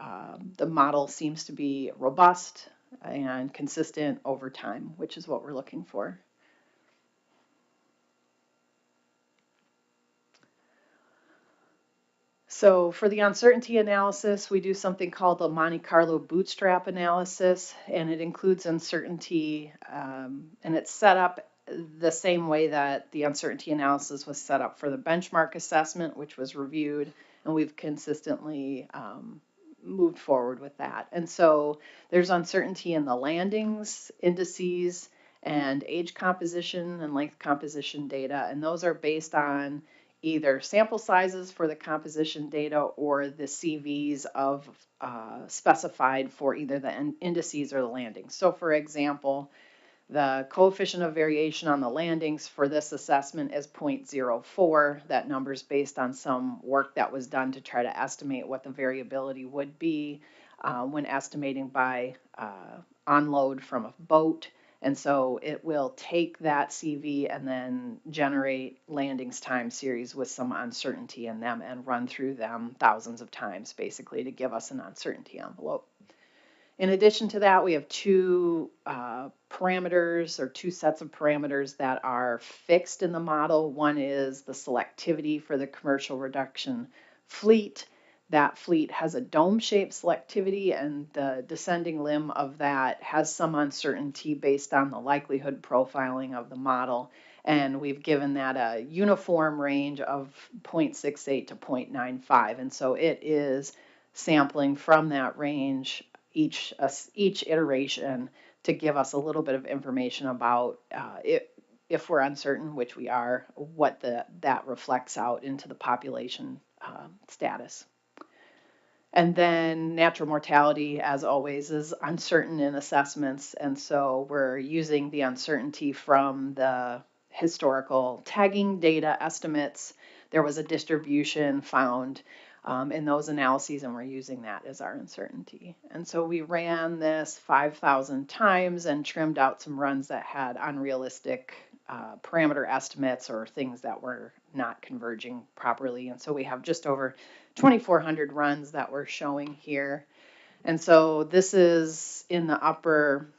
the model seems to be robust and consistent over time, which is what we're looking for. So for the uncertainty analysis, we do something called the Monte Carlo bootstrap analysis, and it includes uncertainty, and it's set up the same way that the uncertainty analysis was set up for the benchmark assessment, which was reviewed, and we've consistently moved forward with that. And so there's uncertainty in the landings, indices, and age composition and length composition data, and those are based on either sample sizes for the composition data or the CVs of specified for either the indices or the landings. So for example, the coefficient of variation on the landings for this assessment is 0.04. That number is based on some work that was done to try to estimate what the variability would be when estimating by onload from a boat. And so it will take that CV and then generate landings time series with some uncertainty in them and run through them thousands of times, basically, to give us an uncertainty envelope. In addition to that, we have two parameters or two sets of parameters that are fixed in the model. One is the selectivity for the commercial reduction fleet. That fleet has a dome-shaped selectivity, and the descending limb of that has some uncertainty based on the likelihood profiling of the model. And we've given that a uniform range of 0.68 to 0.95. And so it is sampling from that range each iteration to give us a little bit of information about if we're uncertain, which we are, what that reflects out into the population status. And then natural mortality, as always, is uncertain in assessments, and so we're using the uncertainty from the historical tagging data estimates. There was a distribution found in those analyses, and we're using that as our uncertainty. And so we ran this 5,000 times and trimmed out some runs that had unrealistic parameter estimates or things that were not converging properly. And so we have just over 2,400 runs that we're showing here. And so this is in the upper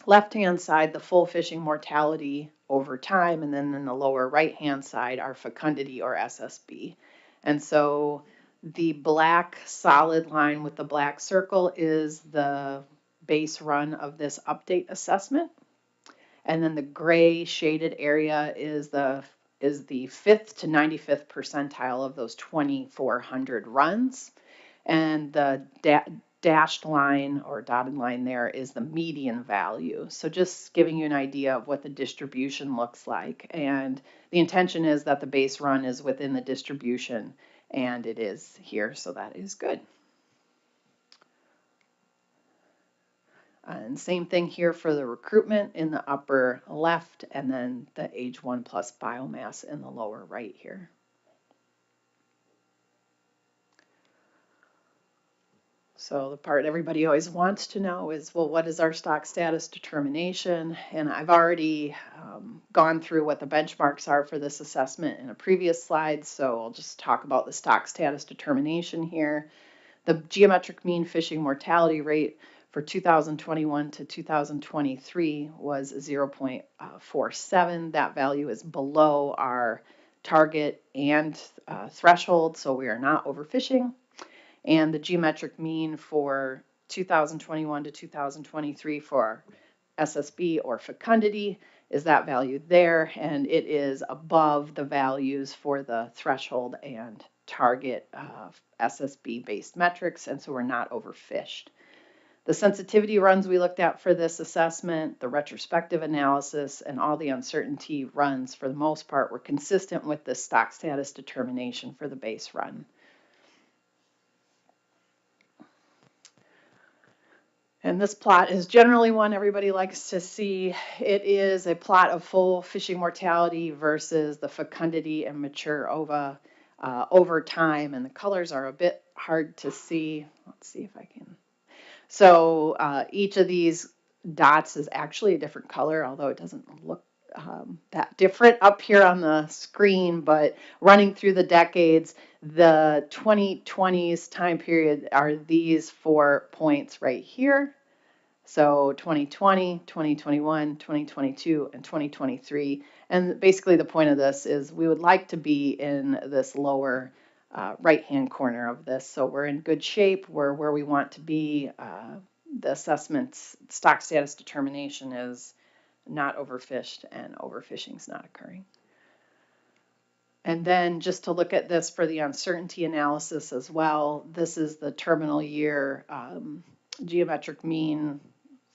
left-hand side, the full fishing mortality over time, and then in the lower right-hand side, our fecundity or SSB. And so the black solid line with the black circle is the base run of this update assessment. And then the gray shaded area is the 5th to 95th percentile of those 2,400 runs. And the dashed line or dotted line there is the median value. So just giving you an idea of what the distribution looks like. And the intention is that the base run is within the distribution, and it is here, so that is good. And same thing here for the recruitment in the upper left, and then the age 1 plus biomass in the lower right here. So the part everybody always wants to know is, well, what is our stock status determination? And I've already gone through what the benchmarks are for this assessment in a previous slide, so I'll just talk about the stock status determination here. The geometric mean fishing mortality rate for 2021 to 2023 was 0.47. That value is below our target and threshold, so we are not overfishing. And the geometric mean for 2021 to 2023 for SSB or fecundity is that value there, and it is above the values for the threshold and target SSB based metrics, and so we're not overfished. The sensitivity runs we looked at for this assessment, the retrospective analysis, and all the uncertainty runs for the most part were consistent with the stock status determination for the base run. And this plot is generally one everybody likes to see. It is a plot of full fishing mortality versus the fecundity and mature ova over time, and the colors are a bit hard to see. Let's see if I can. So each of these dots is actually a different color, although it doesn't look that different up here on the screen, but running through the decades, the 2020s time period are these 4 points right here. So 2020, 2021, 2022, and 2023. And basically the point of this is we would like to be in this lower right-hand corner of this. So we're in good shape. We're where we want to be. The assessment's stock status determination is not overfished, and overfishing's not occurring. And then just to look at this for the uncertainty analysis as well, this is the terminal year geometric mean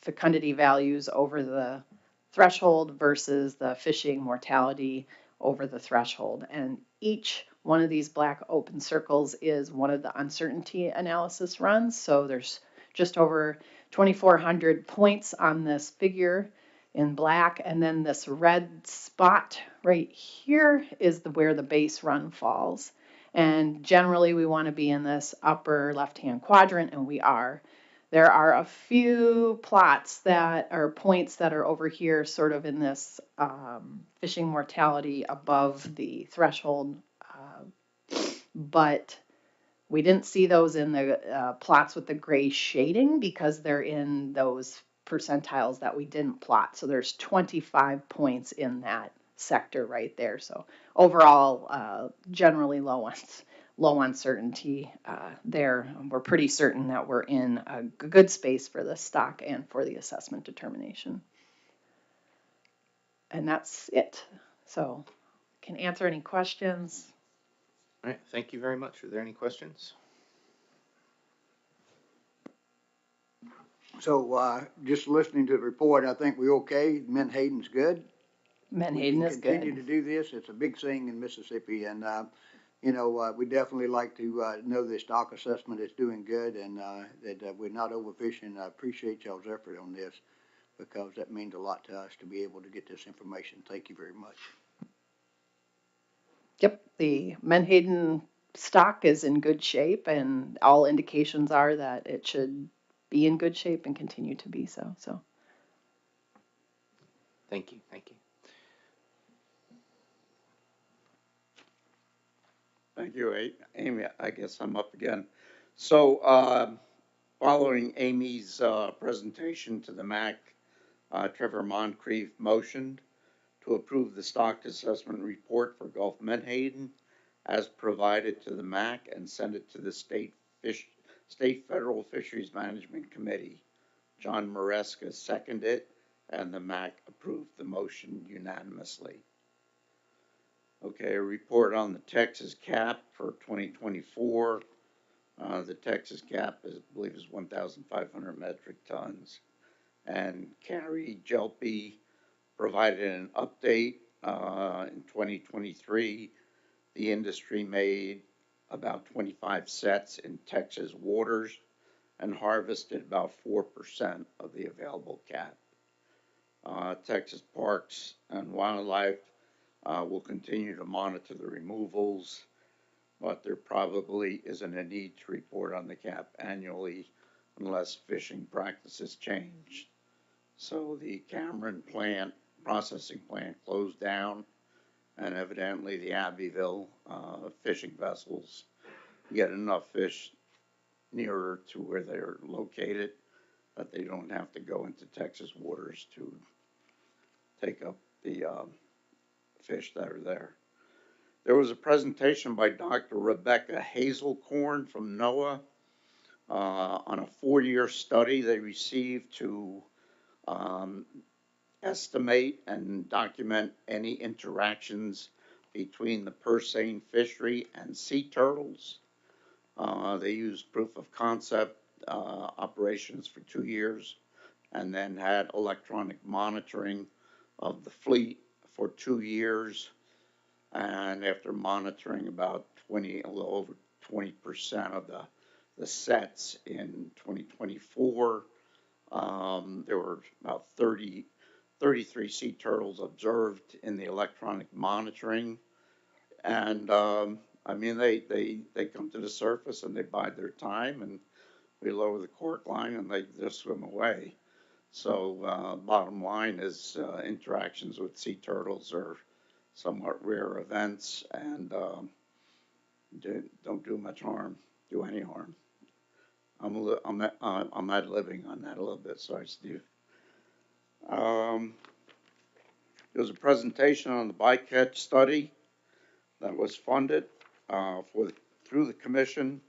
fecundity values over the threshold versus the fishing mortality over the threshold. And each one of these black open circles is one of the uncertainty analysis runs. So there's just over 2,400 points on this figure in black, and then this red spot right here is where the base run falls. And generally we want to be in this upper left-hand quadrant, and we are. There are a few plots that are points that are over here sort of in this fishing mortality above the threshold, but we didn't see those in the plots with the gray shading because they're in those percentiles that we didn't plot. So there's 25 points in that sector right there. So overall, generally low uncertainty there. We're pretty certain that we're in a good space for the stock and for the assessment determination. And that's it. So can answer any questions. All right, thank you very much. Are there any questions? So, just listening to the report, I think we're okay. Menhaden's good. Menhaden is good. We can continue to do this. It's a big thing in Mississippi, and, we definitely like to, know the stock assessment is doing good and, that we're not overfishing. I appreciate y'all's effort on this because that means a lot to us to be able to get this information. Thank you very much. Yep, the Menhaden stock is in good shape, and all indications are that it should be in good shape and continue to be so. So, Thank you, thank you. Thank you, Amy. I guess I'm up again. So, following Amy's presentation to the MAC, Trevor Moncrief motioned to approve the stock assessment report for Gulf Menhaden as provided to the MAC and send it to the State Federal Fisheries Management Committee. John Maresca seconded it, and the MAC approved the motion unanimously. Okay, a report on the Texas cap for 2024. The Texas cap is, I believe, is 1,500 metric tons. And Carrie Jelpy provided an update. In 2023, the industry made about 25 sets in Texas waters and harvested about 4% of the available cap. Texas Parks and Wildlife will continue to monitor the removals, but there probably isn't a need to report on the cap annually unless fishing practices change. So the Cameron processing plant closed down, and evidently the Abbeville fishing vessels get enough fish nearer to where they're located that they don't have to go into Texas waters to take up the fish that are there. There was a presentation by Dr. Rebecca Hazelcorn from NOAA on a 4-year study they received to estimate and document any interactions between the purseine fishery and sea turtles. They used proof of concept operations for 2 years and then had electronic monitoring of the fleet for 2 years. And after monitoring about a little over 20% of the sets in 2024, there were about 33 sea turtles observed in the electronic monitoring. And I mean, they come to the surface and they bide their time, and we lower the cork line and they just swim away. So bottom line is interactions with sea turtles are somewhat rare events and don't do much harm, do any harm. I'm ad-libbing on that a little bit. Sorry, Steve. There was a presentation on the bycatch study that was funded through the commission.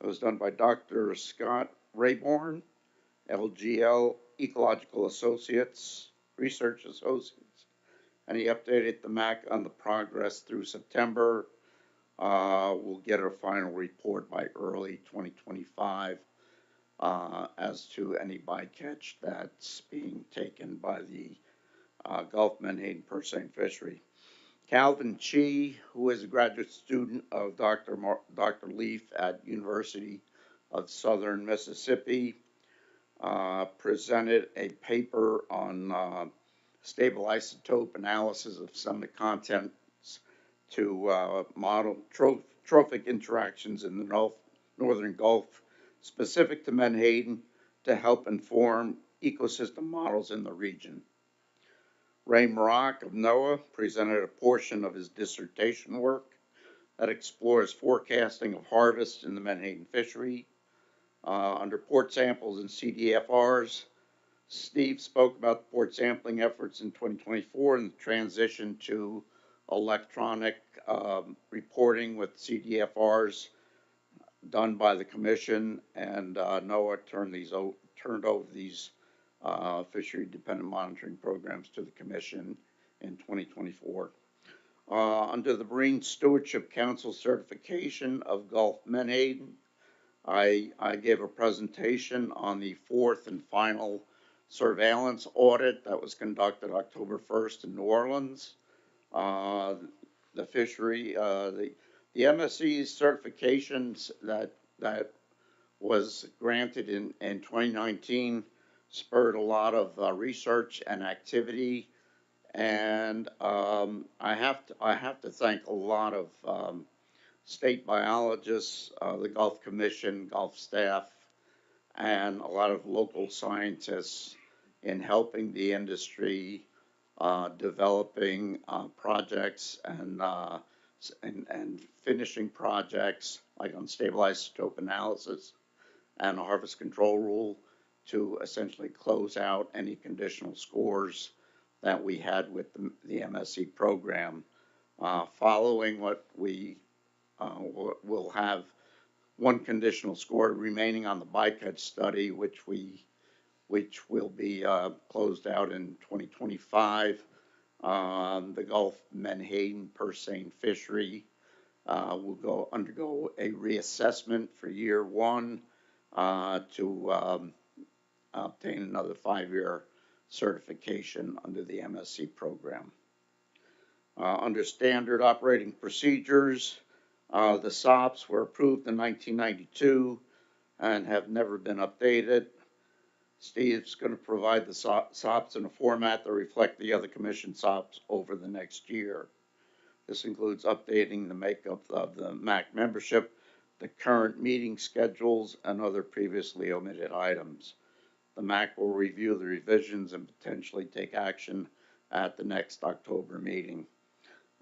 It was done by Dr. Scott Rayborn, LGL Ecological Associates, Research Associates. And he updated the MAC on the progress through September. We'll get a final report by early 2025 as to any bycatch that's being taken by the Gulf Menhaden purse seine fishery. Calvin Chi, who is a graduate student of Dr. Leaf at University of Southern Mississippi, presented a paper on stable isotope analysis of some of the contents to model trophic interactions in the Northern Gulf specific to Menhaden to help inform ecosystem models in the region. Ray Maroc of NOAA presented a portion of his dissertation work that explores forecasting of harvest in the Menhaden fishery under port samples and CDFRs. Steve spoke about the port sampling efforts in 2024 and the transition to electronic reporting with CDFRs done by the commission, and NOAA turned over these fishery-dependent monitoring programs to the commission in 2024. Under the Marine Stewardship Council certification of Gulf Menhaden, I gave a presentation on the fourth and final surveillance audit that was conducted October 1st in New Orleans. The fishery, the MSC certifications that was granted in 2019 spurred a lot of research and activity, and I have to thank a lot of state biologists, the Gulf Commission, Gulf staff, and a lot of local scientists in helping the industry developing projects and finishing projects like on stable isotope analysis and a harvest control rule to essentially close out any conditional scores that we had with the MSC program. Following what we will have one conditional score remaining on the bycatch study, which will be closed out in 2025. The Gulf Menhaden purse seine fishery will undergo a reassessment for year one to obtain another 5-year certification under the MSC program. Under standard operating procedures, the SOPs were approved in 1992 and have never been updated. Steve's going to provide the SOPs in a format that reflect the other commission SOPs over the next year. This includes updating the makeup of the MAC membership, the current meeting schedules, and other previously omitted items. The MAC will review the revisions and potentially take action at the next October meeting.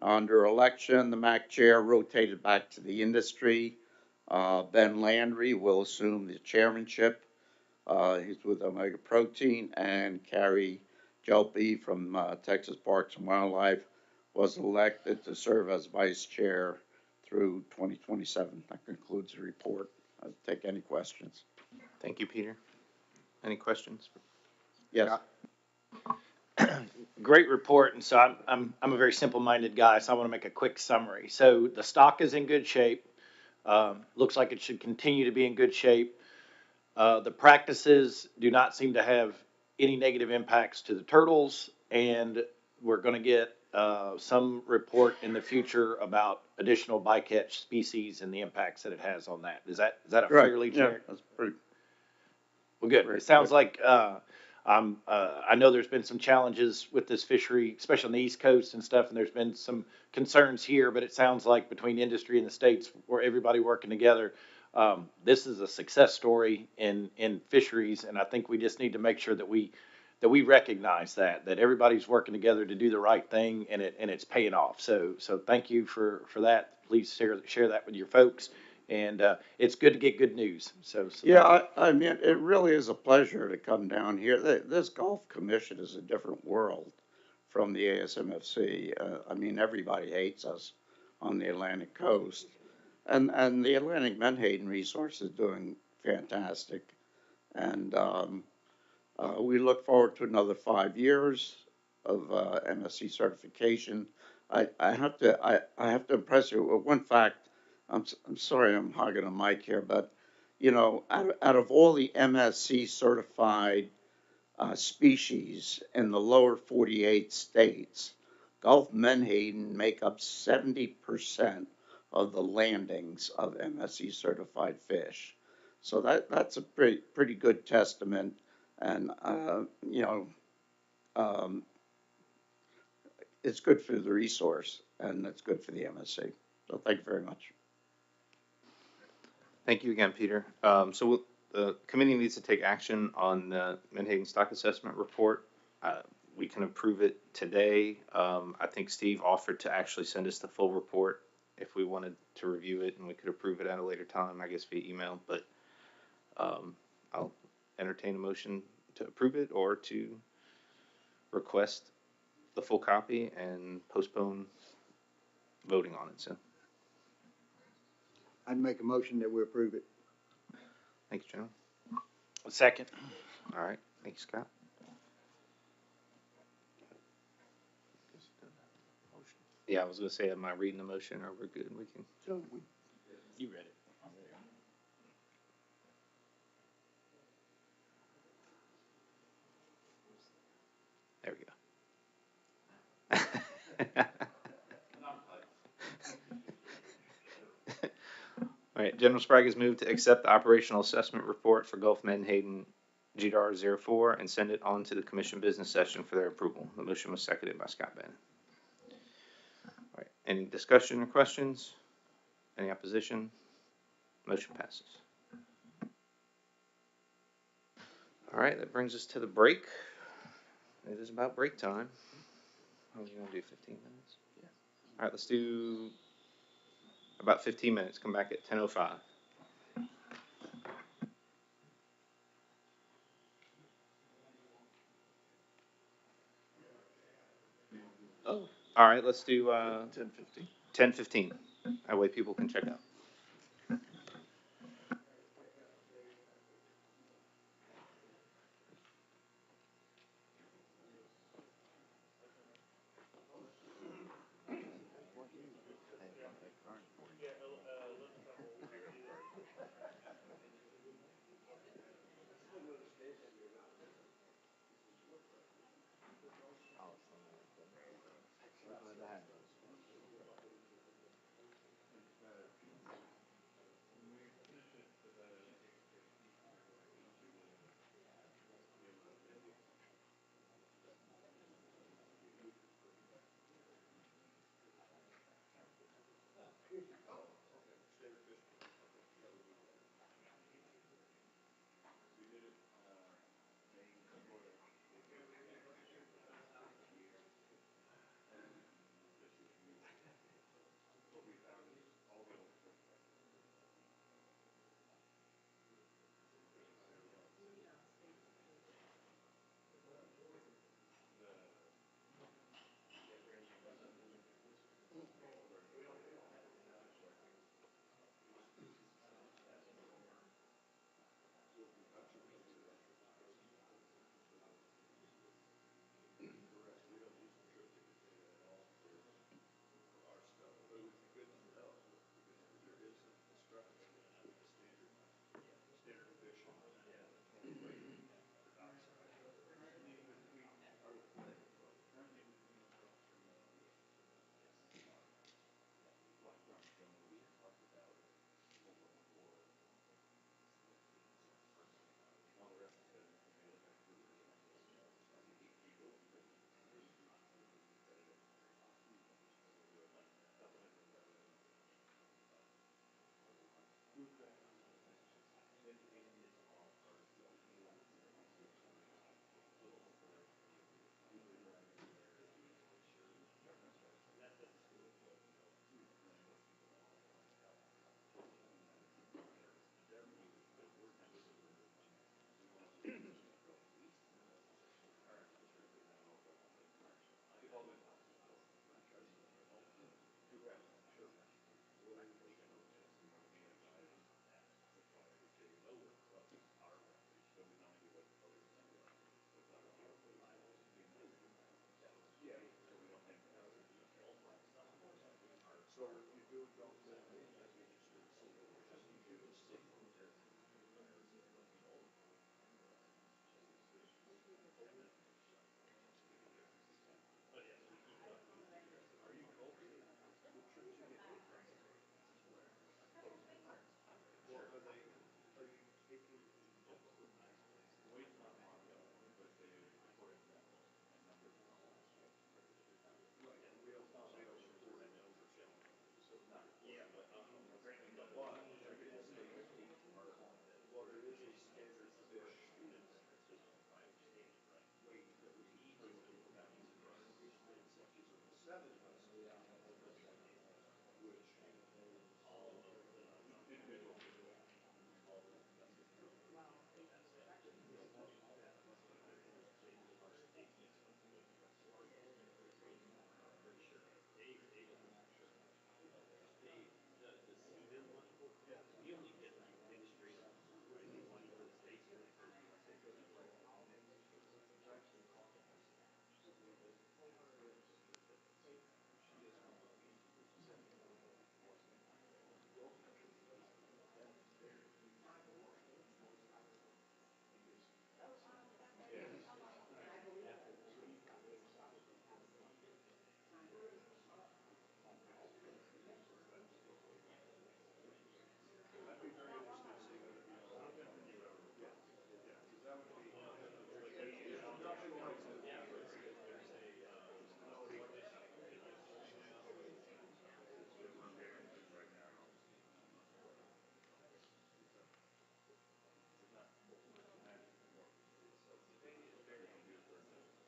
Under election, the MAC chair rotated back to the industry. Ben Landry will assume the chairmanship. He's with Omega Protein, and Carrie Jelpe from Texas Parks and Wildlife was elected to serve as vice chair through 2027. That concludes the report. I'll take any questions. Thank you, Peter. Any questions? Yes. Great report, and so I'm a very simple-minded guy, so I want to make a quick summary. So the stock is in good shape. Looks like it should continue to be in good shape. The practices do not seem to have any negative impacts to the turtles, and we're going to get some report in the future about additional bycatch species and the impacts that it has on that. Is that a fairly generic? Yeah, that's pretty. Well, good. It sounds like I know there's been some challenges with this fishery, especially on the East Coast and stuff, and there's been some concerns here, but it sounds like between industry and the states, where everybody working together, this is a success story in fisheries, and I think we just need to make sure that we recognize that everybody's working together to do the right thing, and it's paying off. So thank you for that. Please share that with your folks. And it's good to get good news. So yeah, I mean, it really is a pleasure to come down here. This Gulf Commission is a different world from the ASMFC. I mean, everybody hates us on the Atlantic coast. And the Atlantic Menhaden resource is doing fantastic. And we look forward to another 5 years. of MSC certification. I have to impress you with one fact. I'm sorry I'm hogging a mic here, but you know, out of all the MSC certified species in the lower 48 states, Gulf menhaden make up 70% of the landings of MSC certified fish. So that's a pretty good testament, and you know, um, it's good for the resource and it's good for the MSC. So thank you very much. Thank you again, Peter. The committee needs to take action on the Menhaden Stock Assessment Report. We can approve it today. I think Steve offered to actually send us the full report if we wanted to review it, and we could approve it at a later time, I guess via email, but I'll entertain a motion to approve it or to request the full copy and postpone voting on it. So, I'd make a motion that we approve it. thank you, gentlemen. A second. All right, thank you, Scott. Yeah, I was gonna say, am I reading the motion or we're good? We can. You read it. There we go. All right, General Sprague has moved to accept the operational assessment report for Gulf Menhaden GDAR 04 and send it on to the commission business session for their approval. The motion was seconded by Scott Bannon. All right, any discussion or questions? Any opposition? Motion passes. All right, that brings us to the break. It is about break time. How are you gonna do, 15 minutes? Yeah. All right, let's do about 15 minutes. Come back at 10:05. Oh, all right, let's do 10:15. 10:15. That way people can check out. So if you do it, don't say anything, that's interesting, so just you do this thing. Well, are you taking? Right, and we don't record numbers on it, so. Yeah, but, well, there is a standard fish weight that we determine for that. So the 7 which individual. That'd be very interesting to see what it'd be on.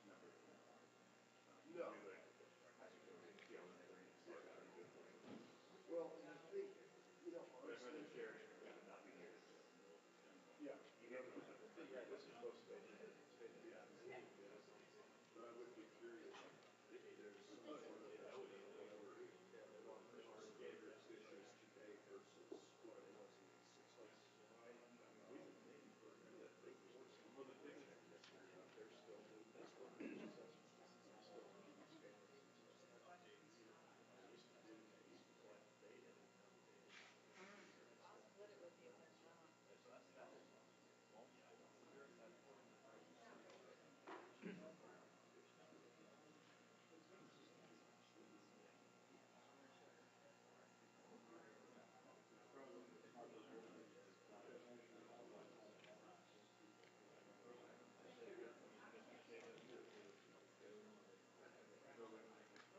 Yeah, yeah, because that would be. There's nothing like that. No. Well, and I think, honestly. Yeah. Yeah, this is supposed to be. Yeah. But I would be curious if there's some sort of estimate of whatever our standard fish is today versus what it was in the 60s. Well, the big thing is they're still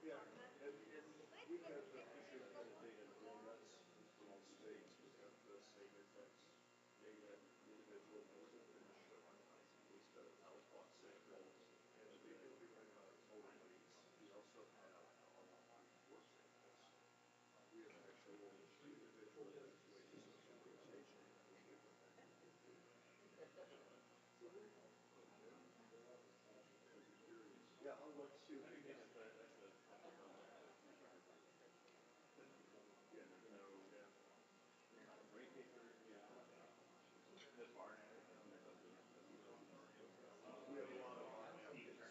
Yeah, and we have the fishery kind of data in nuts from the States. We have the same effects data, individual numbers of fish instead of output sample. And we can do total weights. We also have work samples. We have actual individual weights of utilization. Yeah, I'll look, see what we can. We have a lot of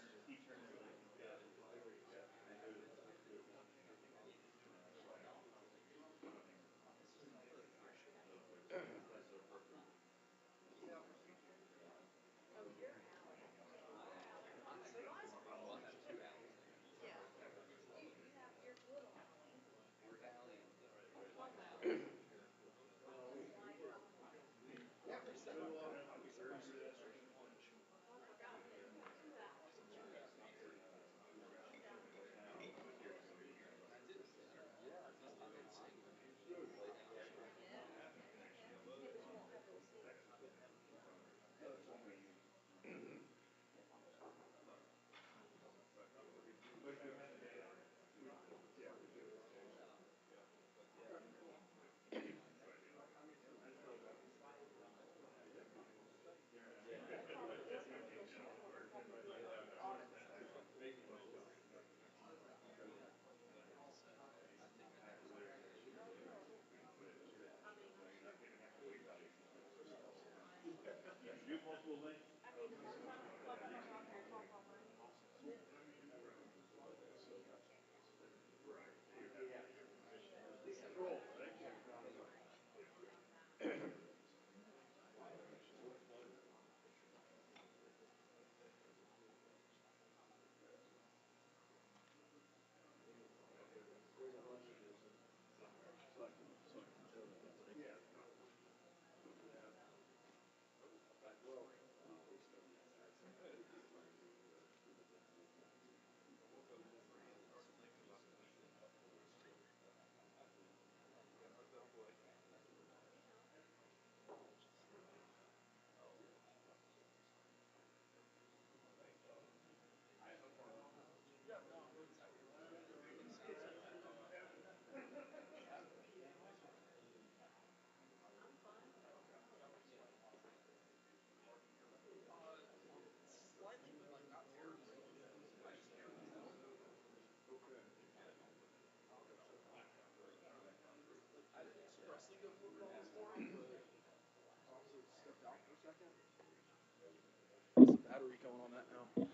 battery going on that now.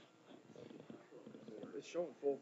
It's showing full.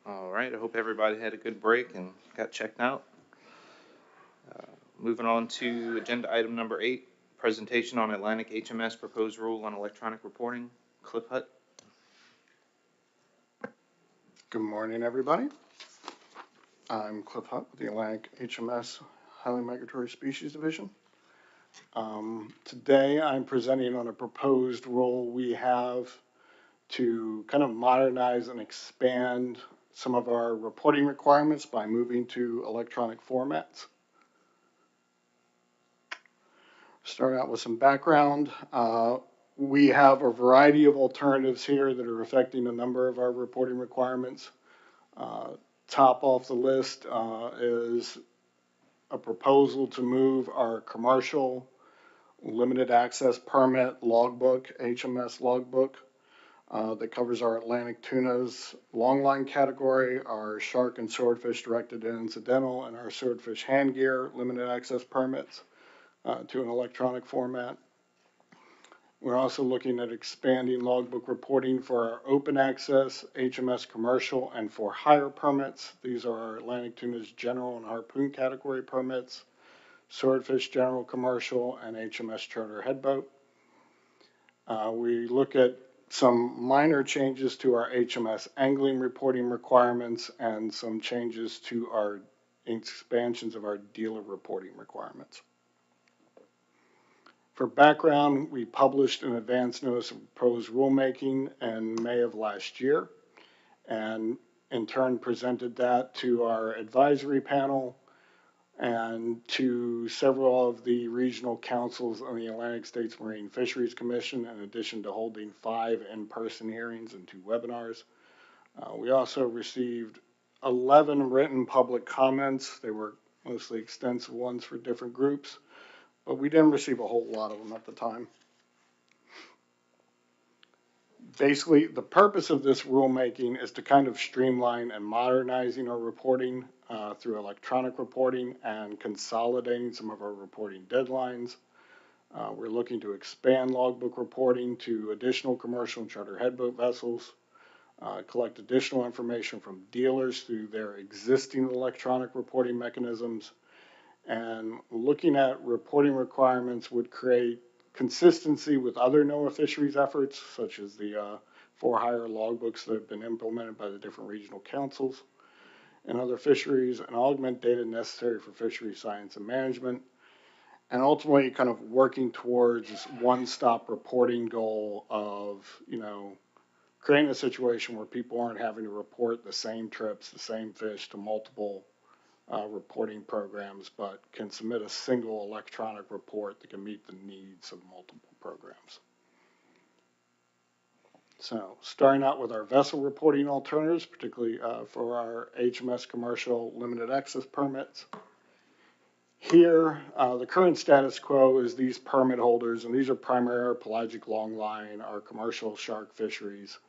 All right, I hope everybody had a good break and got checked out. Moving on to agenda item number 8, presentation on Atlantic HMS proposed rule on electronic reporting. Cliff Hutt. Good morning, everybody. I'm Cliff Hutt with the Atlantic HMS Highly Migratory Species Division. Today I'm presenting on a proposed rule we have to kind of modernize and expand some of our reporting requirements by moving to electronic formats. Start out with some background. We have a variety of alternatives here that are affecting a number of our reporting requirements. Top off the list is a proposal to move our commercial limited access permit logbook, HMS logbook, that covers our Atlantic tunas longline category, our shark and swordfish directed and incidental, and our swordfish hand gear limited access permits to an electronic format. We're also looking at expanding logbook reporting for our open access, HMS commercial, and for hire permits. These are our Atlantic tunas general and harpoon category permits, swordfish general commercial, and HMS charter headboat. We look at some minor changes to our HMS angling reporting requirements and some changes to our expansions of our dealer reporting requirements. For background, we published an advance notice of proposed rulemaking in May of last year, and in turn presented that to our advisory panel and to several of the regional councils on the Atlantic States Marine Fisheries Commission, in addition to holding 5 in-person hearings and 2 webinars. We also received 11 written public comments. They were mostly extensive ones for different groups, but we didn't receive a whole lot of them at the time. Basically, the purpose of this rulemaking is to kind of streamline and modernizing our reporting through electronic reporting and consolidating some of our reporting deadlines. We're looking to expand logbook reporting to additional commercial and charter headboat vessels, collect additional information from dealers through their existing electronic reporting mechanisms, and looking at reporting requirements would create consistency with other NOAA fisheries efforts, such as the for-hire logbooks that have been implemented by the different regional councils and other fisheries, and augment data necessary for fishery science and management, and ultimately kind of working towards this one-stop reporting goal of, creating a situation where people aren't having to report the same trips, the same fish to multiple reporting programs, but can submit a single electronic report that can meet the needs of multiple programs. So, starting out with our vessel reporting alternatives, particularly for our HMS commercial limited access permits. Here, the current status quo is these permit holders, and these are primarily our pelagic longline, our commercial shark fisheries.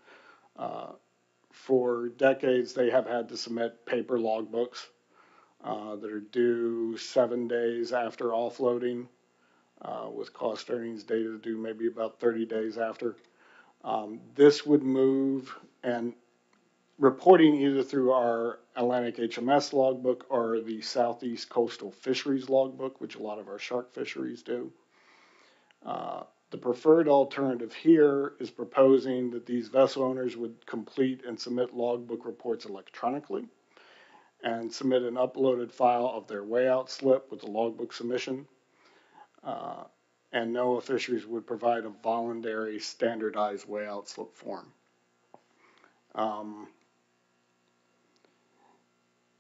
For decades, they have had to submit paper logbooks that are due 7 days after offloading, with cost earnings data due maybe about 30 days after. This would move, and reporting either through our Atlantic HMS logbook or the Southeast Coastal Fisheries logbook, which a lot of our shark fisheries do. The preferred alternative here is proposing that these vessel owners would complete and submit logbook reports electronically and submit an uploaded file of their weighout slip with the logbook submission. And NOAA Fisheries would provide a voluntary standardized weighout slip form.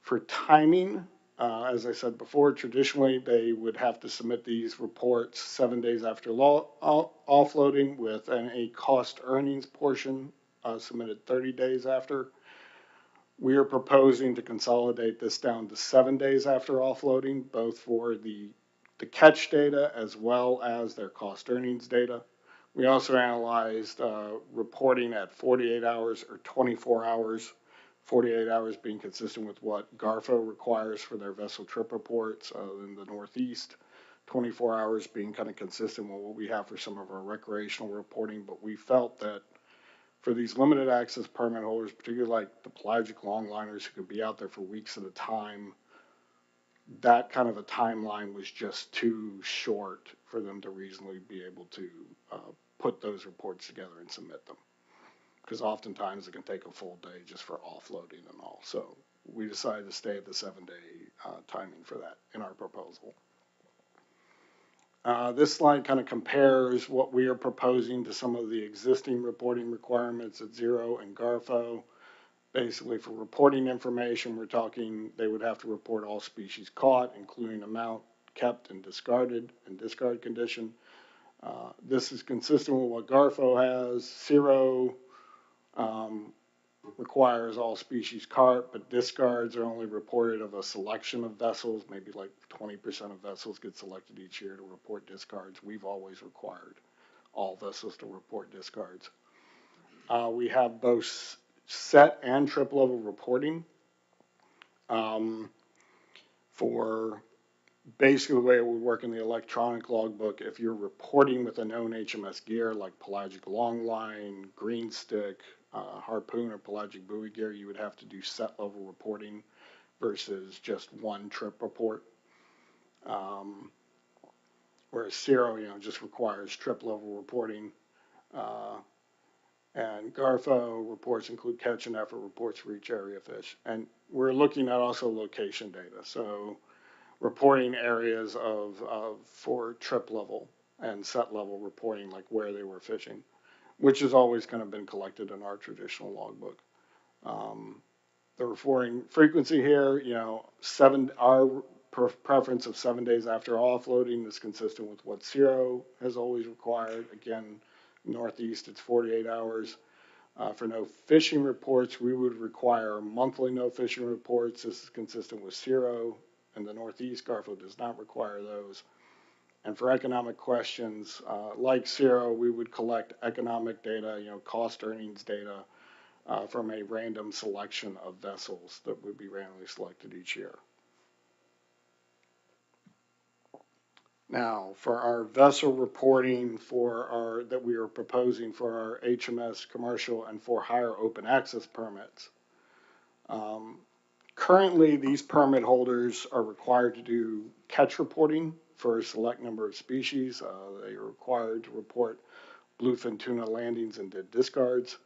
For timing, as I said before, traditionally they would have to submit these reports 7 days after offloading, with a cost earnings portion submitted 30 days after. We are proposing to consolidate this down to 7 days after offloading, both for the catch data as well as their cost earnings data. We also analyzed reporting at 48 hours or 24 hours, 48 hours being consistent with what GARFO requires for their vessel trip reports in the Northeast, 24 hours being kind of consistent with what we have for some of our recreational reporting, but we felt that for these limited access permit holders, particularly like the pelagic longliners who could be out there for weeks at a time, that kind of a timeline was just too short for them to reasonably be able to put those reports together and submit them. Because oftentimes it can take a full day just for offloading and all. So we decided to stay at the 7-day timing for that in our proposal. This slide kind of compares what we are proposing to some of the existing reporting requirements at Zero and Garfo. Basically, for reporting information, we're talking they would have to report all species caught, including amount kept and discarded and discard condition. This is consistent with what Garfo has. Zero requires all species caught, but discards are only reported of a selection of vessels. Maybe like 20% of vessels get selected each year to report discards. We've always required all vessels to report discards. We have both set and trip level reporting. For basically the way it would work in the electronic logbook, if you're reporting with a known HMS gear like pelagic longline, green stick, harpoon, or pelagic buoy gear, you would have to do set level reporting versus just one trip report. Whereas Zero, just requires trip level reporting. And Garfo reports include catch and effort reports for each area of fish. And we're looking at also location data. So reporting areas for trip level and set level reporting, like where they were fishing, which has always kind of been collected in our traditional logbook. The reporting frequency here, our preference of 7 days after offloading is consistent with what Zero has always required. Again, Northeast, it's 48 hours. For no fishing reports, we would require monthly no fishing reports. This is consistent with Zero. In the Northeast, Garfo does not require those. And for economic questions, like Zero, we would collect economic data, cost earnings data from a random selection of vessels that would be randomly selected each year. Now, for our vessel reporting that we are proposing for our HMS commercial and for hire open access permits, currently these permit holders are required to do catch reporting for a select number of species. They are required to report bluefin tuna landings and dead discards.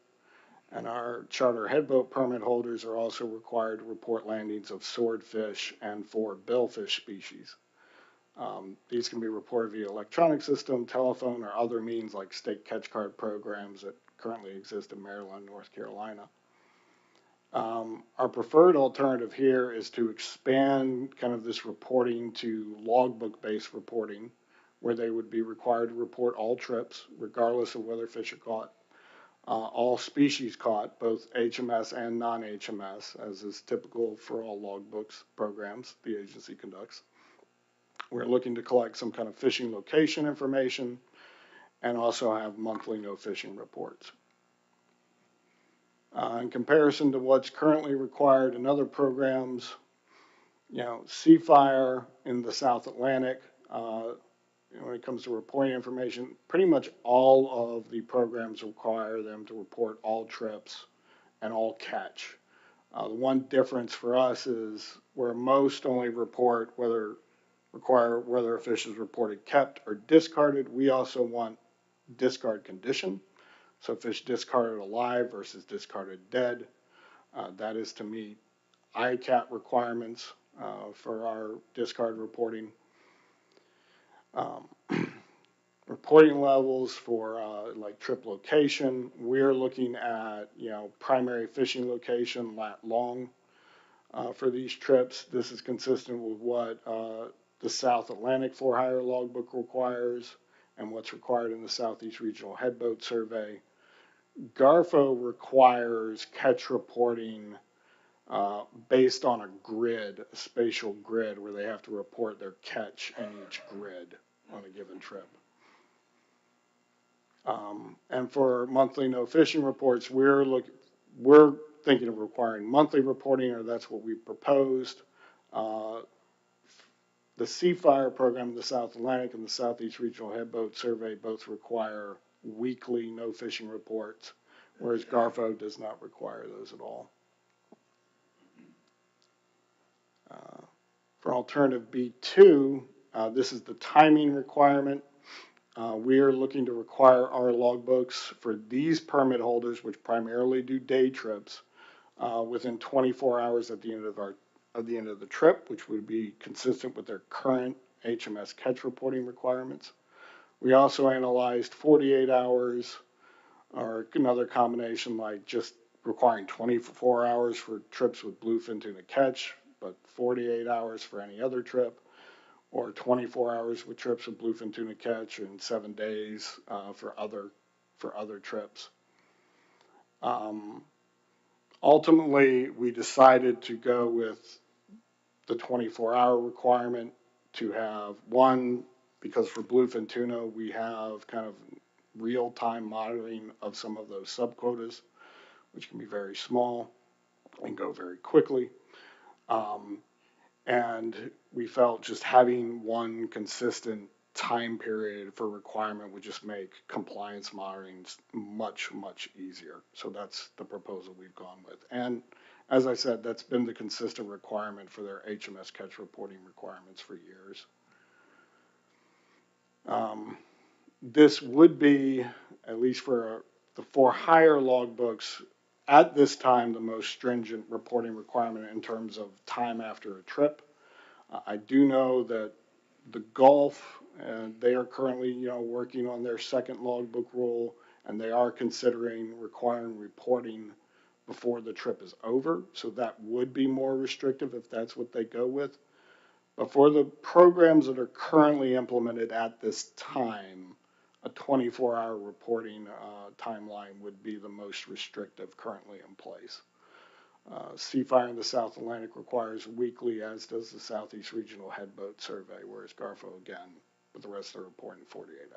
And our charter headboat permit holders are also required to report landings of swordfish and for billfish species. These can be reported via electronic system, telephone, or other means like state catch card programs that currently exist in Maryland, North Carolina. Our preferred alternative here is to expand kind of this reporting to logbook-based reporting, where they would be required to report all trips, regardless of whether fish are caught, all species caught, both HMS and non-HMS, as is typical for all logbooks programs the agency conducts. We're looking to collect some kind of fishing location information and also have monthly no fishing reports. In comparison to what's currently required in other programs, Sea Fire in the South Atlantic, when it comes to reporting information, pretty much all of the programs require them to report all trips and all catch. The one difference for us is where most only report whether a fish is reported kept or discarded, we also want discard condition. So fish discarded alive versus discarded dead. That is to meet ICAT requirements for our discard reporting. Reporting levels for like trip location, we're looking at primary fishing location, lat long, for these trips. This is consistent with what the South Atlantic for hire logbook requires and what's required in the Southeast Regional Headboat Survey. Garfo requires catch reporting based on a grid, a spatial grid, where they have to report their catch in each grid on a given trip. And for monthly no fishing reports, we're thinking of requiring monthly reporting, or that's what we proposed. The Sea Fire program in the South Atlantic and the Southeast Regional Headboat Survey both require weekly no fishing reports, whereas GARFO does not require those at all. For alternative B2, this is the timing requirement. We are looking to require our logbooks for these permit holders, which primarily do day trips, within 24 hours at the end of the trip, which would be consistent with their current HMS catch reporting requirements. We also analyzed 48 hours, or another combination like just requiring 24 hours for trips with bluefin tuna catch, but 48 hours for any other trip, or 24 hours with trips with bluefin tuna catch, and 7 days for other trips. Ultimately, we decided to go with the 24-hour requirement to have one, because for bluefin tuna, we have kind of real-time monitoring of some of those subquotas, which can be very small and go very quickly. And we felt just having one consistent time period for requirement would just make compliance monitoring much, much easier. So that's the proposal we've gone with. And as I said, that's been the consistent requirement for their HMS catch reporting requirements for years. This would be, at least for the for-hire logbooks, at this time, the most stringent reporting requirement in terms of time after a trip. I do know that the Gulf, they are currently, working on their second logbook rule, and they are considering requiring reporting before the trip is over. So that would be more restrictive if that's what they go with. But for the programs that are currently implemented at this time, a 24-hour reporting timeline would be the most restrictive currently in place. Seafire in the South Atlantic requires weekly, as does the Southeast Regional Headboat Survey, whereas GARFO, again, with the rest of the reporting, 48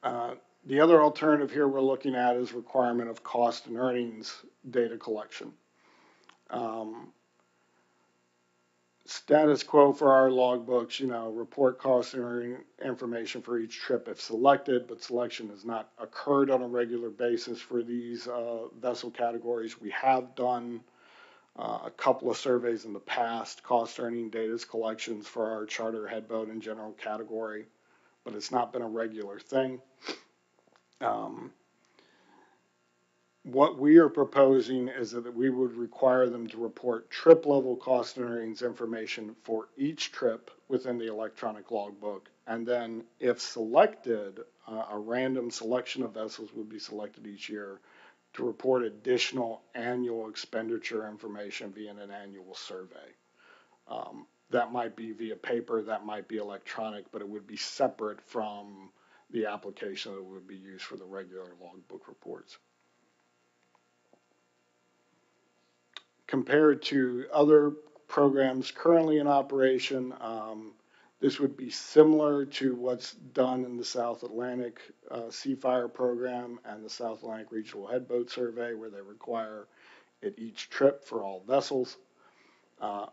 hours. The other alternative here we're looking at is requirement of cost and earnings data collection. Status quo for our logbooks, report cost and earning information for each trip if selected, but selection has not occurred on a regular basis for these vessel categories. We have done a couple of surveys in the past, cost earning data collections for our charter, headboat, and general category, but it's not been a regular thing. What we are proposing is that we would require them to report trip level cost and earnings information for each trip within the electronic logbook. And then if selected, a random selection of vessels would be selected each year to report additional annual expenditure information via an annual survey. That might be via paper, that might be electronic, but it would be separate from the application that would be used for the regular logbook reports. Compared to other programs currently in operation, this would be similar to what's done in the South Atlantic Seafire program and the South Atlantic Regional Headboat Survey, where they require at each trip for all vessels.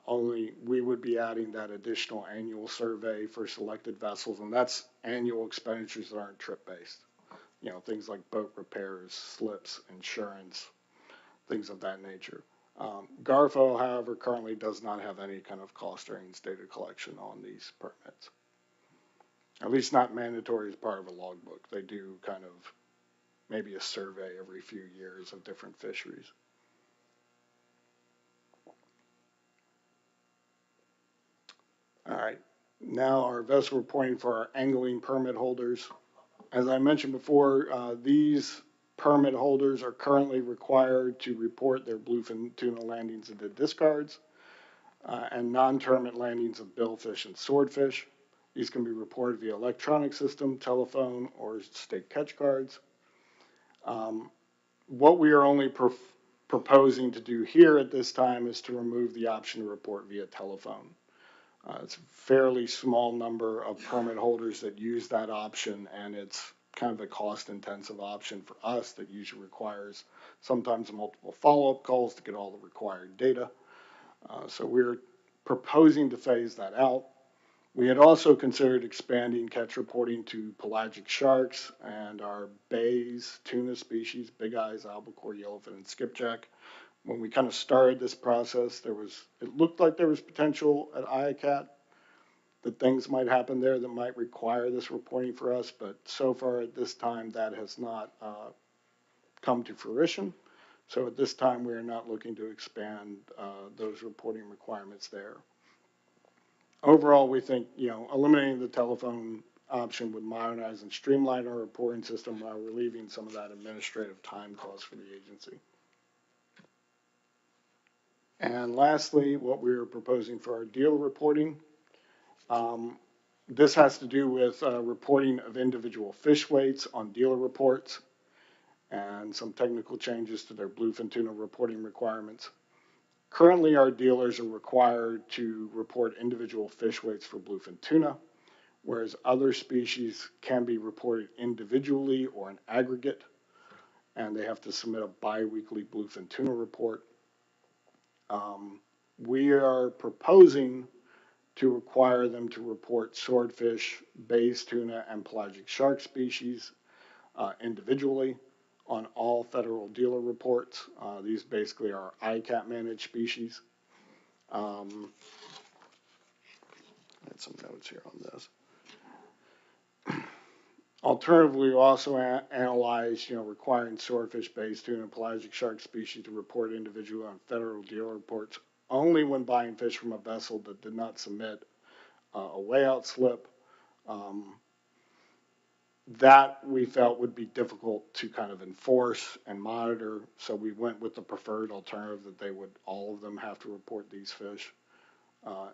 Only we would be adding that additional annual survey for selected vessels, and that's annual expenditures that aren't trip-based. Things like boat repairs, slips, insurance, things of that nature. GARFO, however, currently does not have any kind of cost earnings data collection on these permits. At least not mandatory as part of a logbook. They do kind of maybe a survey every few years of different fisheries. All right, now our vessel reporting for our angling permit holders. As I mentioned before, these permit holders are currently required to report their bluefin tuna landings into discards and non-tournament landings of billfish and swordfish. These can be reported via electronic system, telephone, or state catch cards. What we are only proposing to do here at this time is to remove the option to report via telephone. It's a fairly small number of permit holders that use that option, and it's kind of a cost-intensive option for us that usually requires sometimes multiple follow-up calls to get all the required data. So we're proposing to phase that out. We had also considered expanding catch reporting to pelagic sharks and our bays, tuna species, big eyes, albacore, yellowfin, and skipjack. When we kind of started this process, it looked like there was potential at IACAT that things might happen there that might require this reporting for us, but so far at this time that has not come to fruition. So at this time we are not looking to expand those reporting requirements there. Overall, we think, eliminating the telephone option would modernize and streamline our reporting system while relieving some of that administrative time cost for the agency. And lastly, what we are proposing for our dealer reporting. This has to do with reporting of individual fish weights on dealer reports and some technical changes to their bluefin tuna reporting requirements. Currently, our dealers are required to report individual fish weights for bluefin tuna, whereas other species can be reported individually or in aggregate, and they have to submit a biweekly bluefin tuna report. We are proposing to require them to report swordfish, bays tuna, and pelagic shark species individually on all federal dealer reports. These basically are ICAT managed species. I had some notes here on this. Alternatively, we also analyze, requiring swordfish, bays tuna, and pelagic shark species to report individually on federal dealer reports only when buying fish from a vessel that did not submit a weigh-out slip. That we felt would be difficult to kind of enforce and monitor, so we went with the preferred alternative that all of them have to report these fish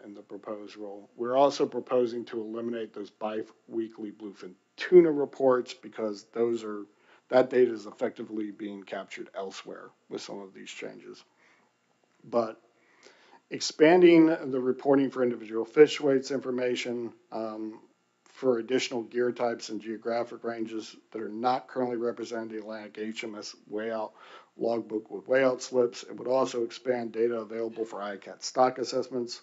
in the proposed rule. We're also proposing to eliminate those bi-weekly bluefin tuna reports because that data is effectively being captured elsewhere with some of these changes. But expanding the reporting for individual fish weights information, for additional gear types and geographic ranges that are not currently represented in the Atlantic HMS weigh-out logbook with weigh-out slips. It would also expand data available for ICAT stock assessments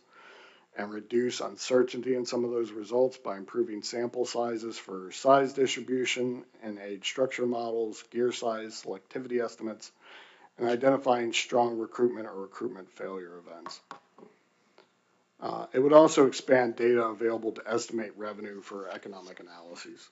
and reduce uncertainty in some of those results by improving sample sizes for size distribution and age structure models, gear size, selectivity estimates, and identifying strong recruitment or recruitment failure events. It would also expand data available to estimate revenue for economic analyses.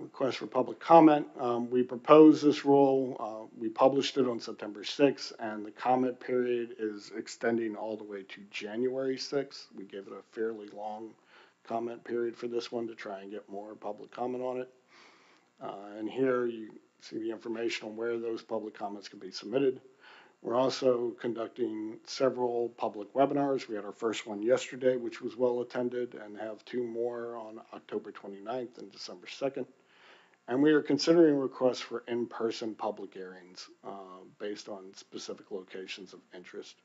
Request for public comment. We proposed this rule. We published it on September 6th, and the comment period is extending all the way to January 6th. We gave it a fairly long comment period for this one to try and get more public comment on it. And here you see the information on where those public comments can be submitted. We're also conducting several public webinars. We had our first one yesterday, which was well attended, and have 2 more on October 29th and December 2nd. And we are considering requests for in-person public hearings based on specific locations of interest.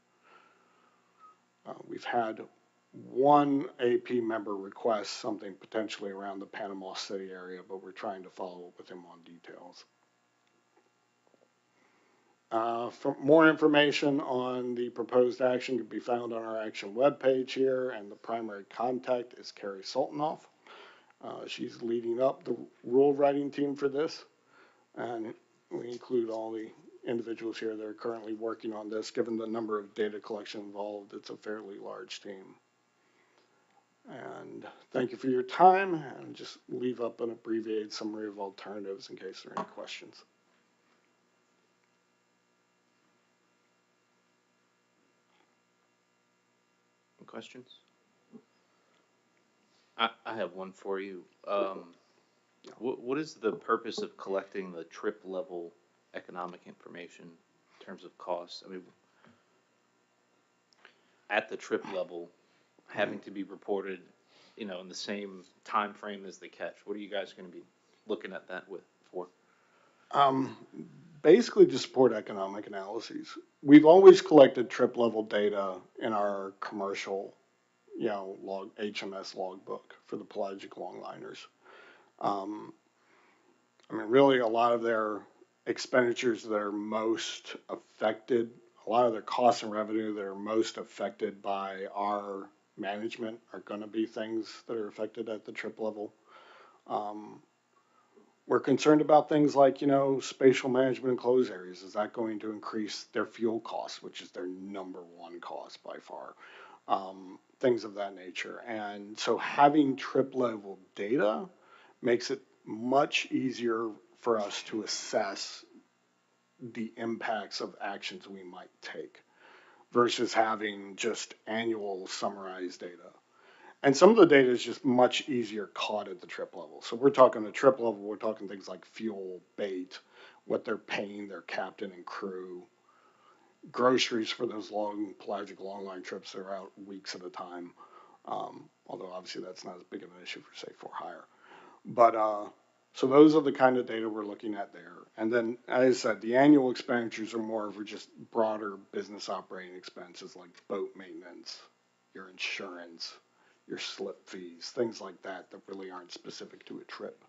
We've had one AP member request something potentially around the Panama City area, but we're trying to follow up with him on details. For more information on the proposed action can be found on our action webpage here, and the primary contact is Carrie Sultanoff. She's leading up the rule writing team for this, and we include all the individuals here that are currently working on this. Given the number of data collection involved, it's a fairly large team. And thank you for your time, and just leave up an abbreviated summary of alternatives in case there are any questions. Questions? I have one for you. What is the purpose of collecting the trip level economic information in terms of costs? I mean, at the trip level, having to be reported, in the same time frame as the catch. What are you guys going to be looking at that for? Basically to support economic analyses. We've always collected trip level data in our commercial, HMS logbook for the pelagic longliners. Really a lot of their expenditures that are most affected, a a lot of the costs and revenue that are most affected by our management are going to be things that are affected at the trip level. We're concerned about things like, spatial management and closed areas. Is that going to increase their fuel costs, which is their number one cost by far? Things of that nature. And so having trip level data makes it much easier for us to assess the impacts of actions we might take versus having just annual summarized data. And some of the data is just much easier caught at the trip level. So we're talking the trip level, we're talking things like fuel, bait, what they're paying their captain and crew, groceries for those long pelagic long line trips that are out weeks at a time. Although obviously that's not as big of an issue for, say, for hire. But so those are the kind of data we're looking at there. And then, as I said, the annual expenditures are more of just broader business operating expenses like boat maintenance, your insurance, your slip fees, things like that really aren't specific to a trip.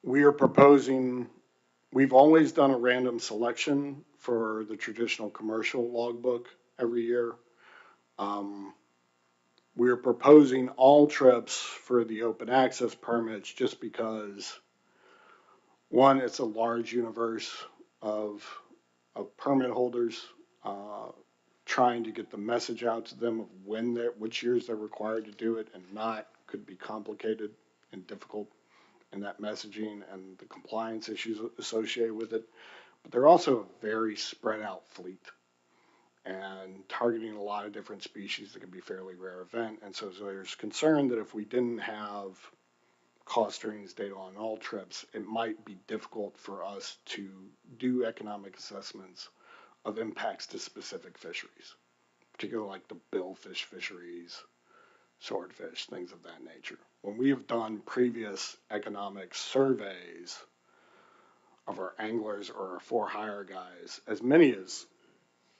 We are proposing, we've always done a random selection for the traditional commercial logbook every year. We're proposing all trips for the open access permits just because, one, it's a large universe of permit holders, trying to get the message out to them of which years they're required to do it and not could be complicated and difficult in that messaging and the compliance issues associated with it. But they're also a very spread out fleet and targeting a lot of different species that can be fairly rare event. And so there's concern that if we didn't have cost earnings data on all trips, it might be difficult for us to do economic assessments of impacts to specific fisheries, particularly like the billfish fisheries, swordfish, things of that nature. When we have done previous economic surveys of our anglers or our for hire guys, as many as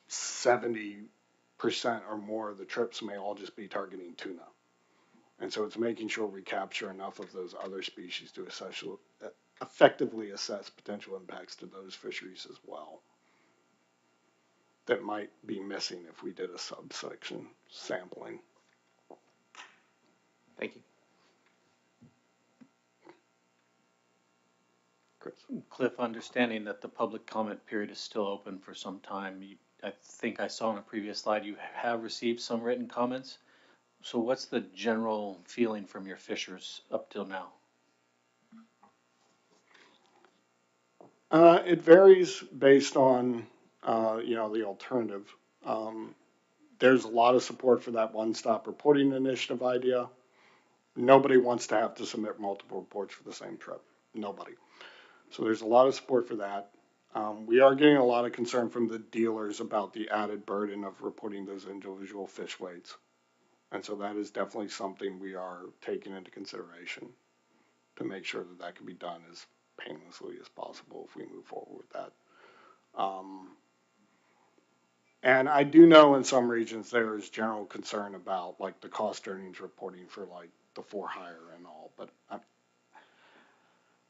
70% or more of the trips may all just be targeting tuna. And so it's making sure we capture enough of those other species to effectively assess potential impacts to those fisheries as well that might be missing if we did a subsection sampling. Thank you. Chris? Cliff, understanding that the public comment period is still open for some time, I think I saw on a previous slide you have received some written comments. So what's the general feeling from your fishers up till now? It varies based on, the alternative. There's a lot of support for that one-stop reporting initiative idea. Nobody wants to have to submit multiple reports for the same trip. Nobody. So there's a lot of support for that. We are getting a lot of concern from the dealers about the added burden of reporting those individual fish weights. And so that is definitely something we are taking into consideration to make sure that that can be done as painlessly as possible if we move forward with that. And I do know in some regions there is general concern about like the cost earnings reporting for like the for hire and all, but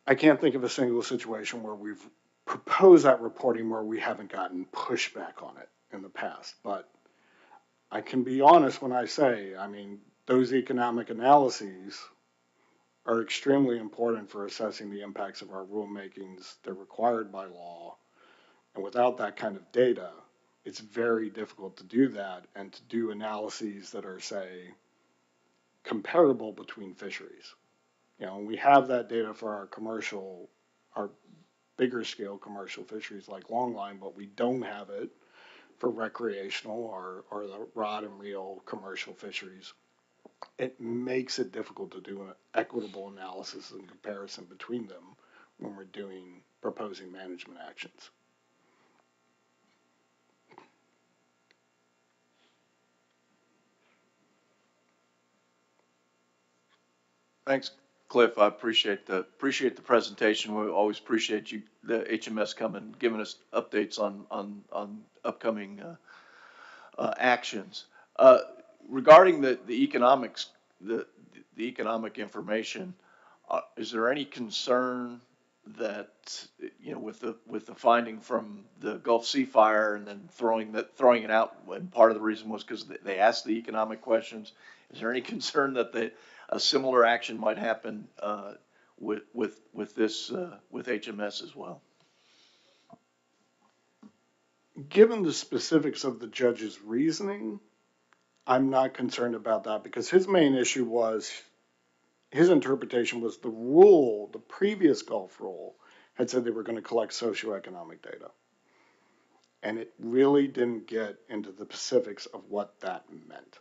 I can't think of a single situation where we've proposed that reporting where we haven't gotten pushback on it in the past. But I can be honest when I say, those economic analyses are extremely important for assessing the impacts of our rulemakings. They're required by law. And without that kind of data, it's very difficult to do that and to do analyses that are, say, comparable between fisheries. We have that data for our bigger scale commercial fisheries like longline, but we don't have it for recreational or the rod and reel commercial fisheries. It makes it difficult to do an equitable analysis and comparison between them when we're proposing management actions. Thanks, Cliff. I appreciate the presentation. We always appreciate the HMS coming, giving us updates on upcoming actions. Regarding the economics, the economic information, is there any concern that, with the finding from the Gulf Sea fire and then throwing it out, and part of the reason was because they asked the economic questions. Is there any concern that a similar action might happen with HMS as well? Given the specifics of the judge's reasoning, I'm not concerned about that because his main issue was his interpretation was the previous Gulf rule had said they were going to collect socioeconomic data. And it really didn't get into the specifics of what that meant.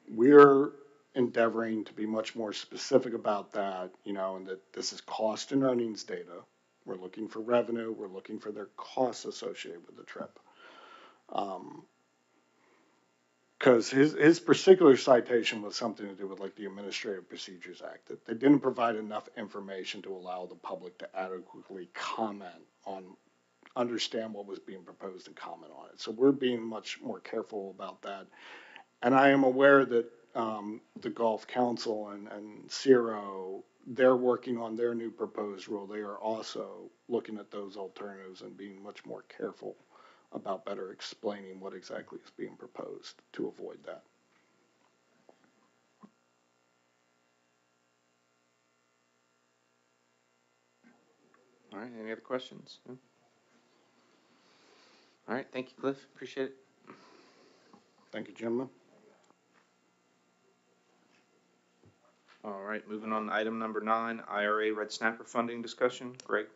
We're endeavoring to be much more specific about that, and that this is cost and earnings data. We're looking for revenue. We're looking for their costs associated with the trip. Because his particular citation was something to do with like the Administrative Procedures Act, that they didn't provide enough information to allow the public to adequately understand what was being proposed and comment on it. So we're being much more careful about that. And I am aware that the Gulf Council and CIRO, they're working on their new proposed rule. They are also looking at those alternatives and being much more careful about better explaining what exactly is being proposed to avoid that. All right, any other questions? No? All right, thank you, Cliff. Appreciate it. Thank you, gentlemen. All right, moving on to item number 9, IRA Red Snapper funding discussion. Greg?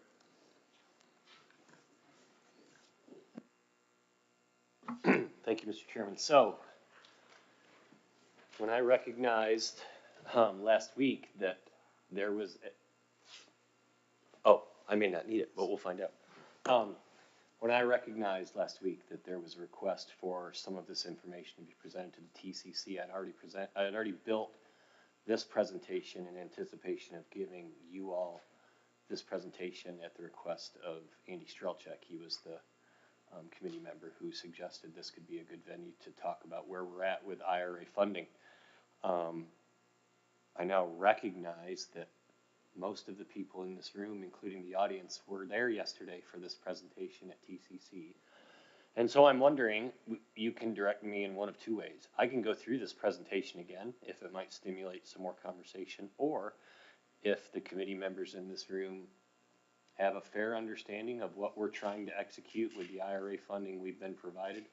Thank you, Mr. Chairman. So, when I recognized last week that there was, I may not need it, but we'll find out. When I recognized last week that there was a request for some of this information to be presented to the TCC, I had already built this presentation in anticipation of giving you all this presentation at the request of Andy Strelchek. He was the committee member who suggested this could be a good venue to talk about where we're at with IRA funding. I now recognize that most of the people in this room, including the audience, were there yesterday for this presentation at TCC. And so I'm wondering, you can direct me in one of two ways. I can go through this presentation again, if it might stimulate some more conversation, or if the committee members in this room have a fair understanding of what we're trying to execute with the IRA funding we've been provided,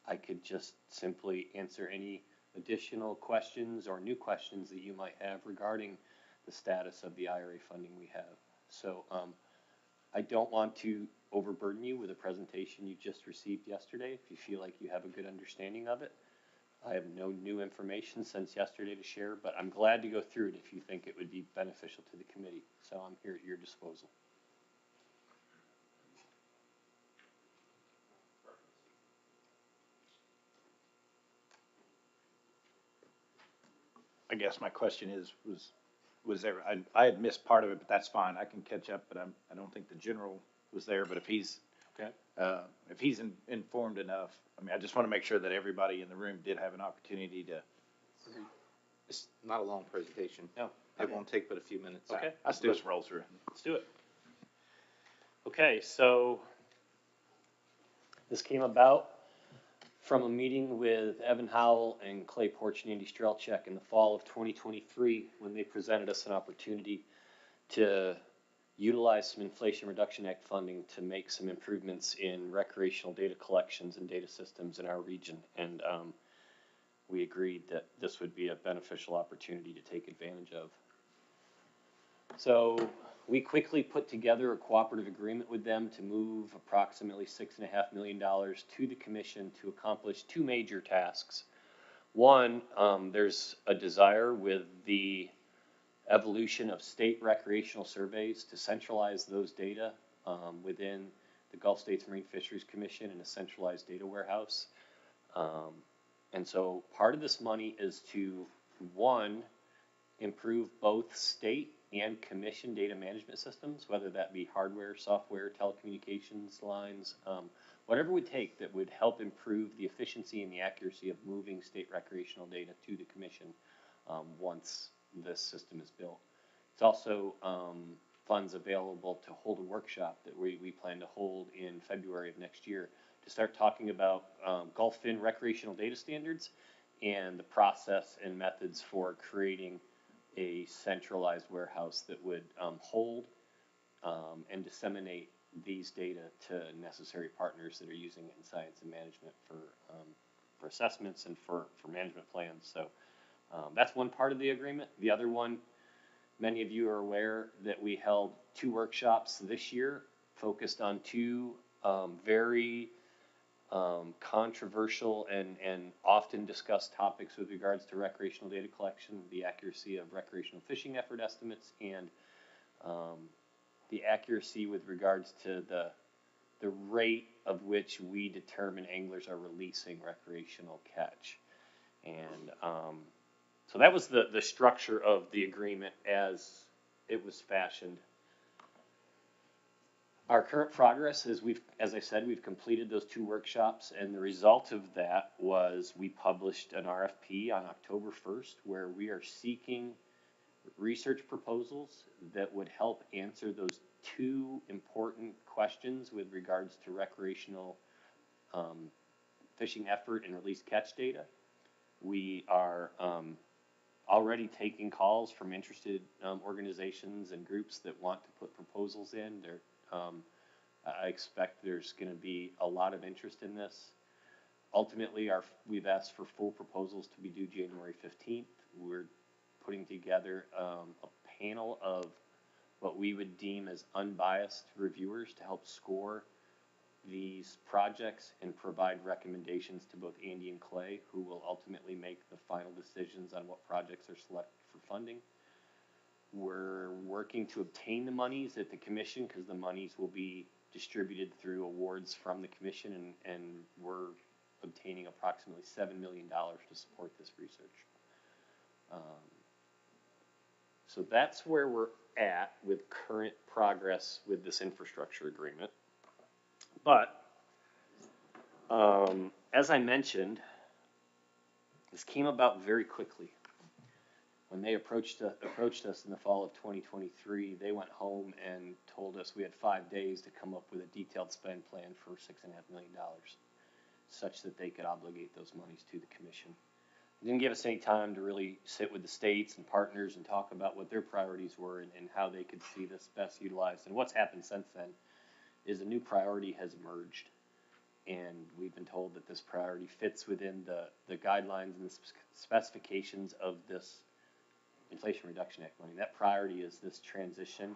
I could just simply answer any additional questions or new questions that you might have regarding the status of the IRA funding we have. So I don't want to overburden you with a presentation you just received yesterday. If you feel like you have a good understanding of it, I have no new information since yesterday to share, but I'm glad to go through it if you think it would be beneficial to the committee. So I'm here at your disposal. I guess my question is, was there, I had missed part of it, but that's fine. I can catch up, but I don't think the general was there, but if he's, Okay. if he's informed enough, I mean, I just want to make sure that everybody in the room did have an opportunity to. It's not a long presentation. No. It won't take but a few minutes. Okay. Let's do it. Roll through. Let's do it. Okay, so this came about from a meeting with Evan Howell and Clay Porch and Andy Strelchek in the fall of 2023 when they presented us an opportunity to utilize some Inflation Reduction Act funding to make some improvements in recreational data collections and data systems in our region. And we agreed that this would be a beneficial opportunity to take advantage of. So we quickly put together a cooperative agreement with them to move approximately $6.5 million to the commission to accomplish two major tasks. One, there's a desire with the evolution of state recreational surveys to centralize those data within the Gulf States Marine Fisheries Commission in a centralized data warehouse. And so part of this money is to, one, improve both state and commission data management systems, whether that be hardware, software, telecommunications lines, whatever it would take that would help improve the efficiency and the accuracy of moving state recreational data to the commission once this system is built. It's also funds available to hold a workshop that we plan to hold in February of next year to start talking about Gulf fin recreational data standards and the process and methods for creating a centralized warehouse that would hold and disseminate these data to necessary partners that are using it in science and management for assessments and for management plans. So that's one part of the agreement. The other one, many of you are aware that we held 2 workshops this year focused on 2 very controversial and often discussed topics with regards to recreational data collection, the accuracy of recreational fishing effort estimates, and the accuracy with regards to the rate of which we determine anglers are releasing recreational catch. And so that was the structure of the agreement as it was fashioned. Our current progress is as I said, we've completed those 2 workshops, and the result of that was we published an RFP on October 1st where we are seeking research proposals that would help answer those 2 important questions with regards to recreational fishing effort and released catch data. We are already taking calls from interested organizations and groups that want to put proposals in. I expect there's going to be a lot of interest in this. Ultimately, we've asked for full proposals to be due January 15th. We're putting together a panel of what we would deem as unbiased reviewers to help score these projects and provide recommendations to both Andy and Clay, who will ultimately make the final decisions on what projects are selected for funding. We're working to obtain the monies at the commission because the monies will be distributed through awards from the commission, and we're obtaining approximately $7 million to support this research. So that's where we're at with current progress with this infrastructure agreement. But as I mentioned, this came about very quickly. When they approached us in the fall of 2023, they went home and told us we had 5 days to come up with a detailed spend plan for $6.5 million, such that they could obligate those monies to the commission. They didn't give us any time to really sit with the states and partners and talk about what their priorities were and how they could see this best utilized. And what's happened since then is a new priority has emerged, and we've been told that this priority fits within the guidelines and the specifications of this Inflation Reduction Act money. That priority is this transition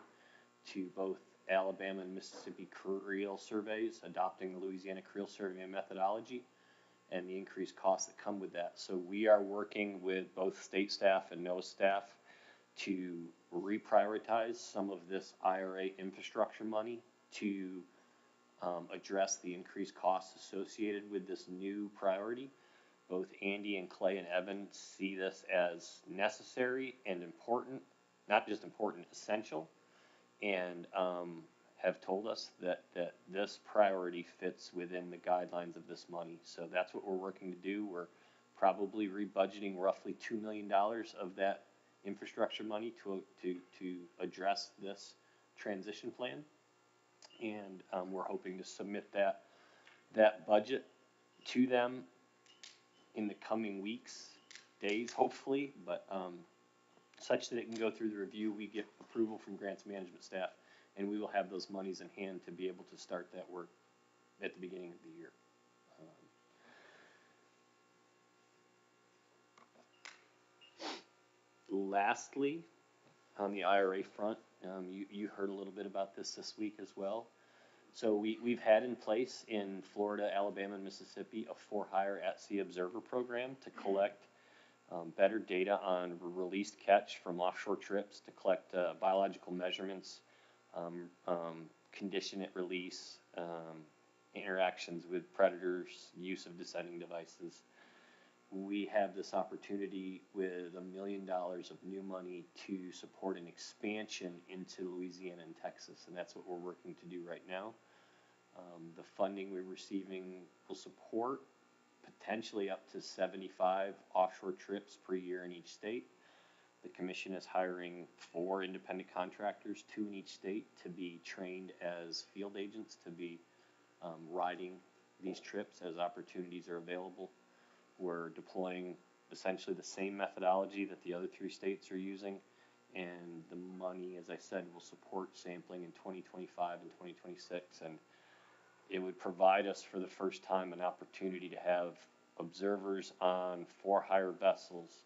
to both Alabama and Mississippi creel surveys, adopting the Louisiana creel survey methodology, and the increased costs that come with that. So we are working with both state staff and NOAA staff to reprioritize some of this IRA infrastructure money to address the increased costs associated with this new priority. Both Andy and Clay and Evan see this as necessary and important, not just important, essential, and have told us that this priority fits within the guidelines of this money. So that's what we're working to do. We're probably rebudgeting roughly $2 million of that infrastructure money to address this transition plan, and we're hoping to submit that budget to them in the coming weeks, days, hopefully, but such that it can go through the review. We get approval from grants management staff, and we will have those monies in hand to be able to start that work at the beginning of the year. Lastly, on the IRA front, you heard a little bit about this week as well. So we've had in place in Florida, Alabama, and Mississippi a for-hire at-sea observer program to collect better data on released catch from offshore trips, to collect biological measurements, condition at release, interactions with predators, use of descending devices. We have this opportunity with $1 million of new money to support an expansion into Louisiana and Texas, and that's what we're working to do right now. The funding we're receiving will support potentially up to 75 offshore trips per year in each state. The commission is hiring 4 independent contractors, 2 in each state, to be trained as field agents, to be riding these trips as opportunities are available. We're deploying essentially the same methodology that the other 3 states are using, and the money, as I said, will support sampling in 2025 and 2026, and it would provide us for the first time an opportunity to have observers on for-hire vessels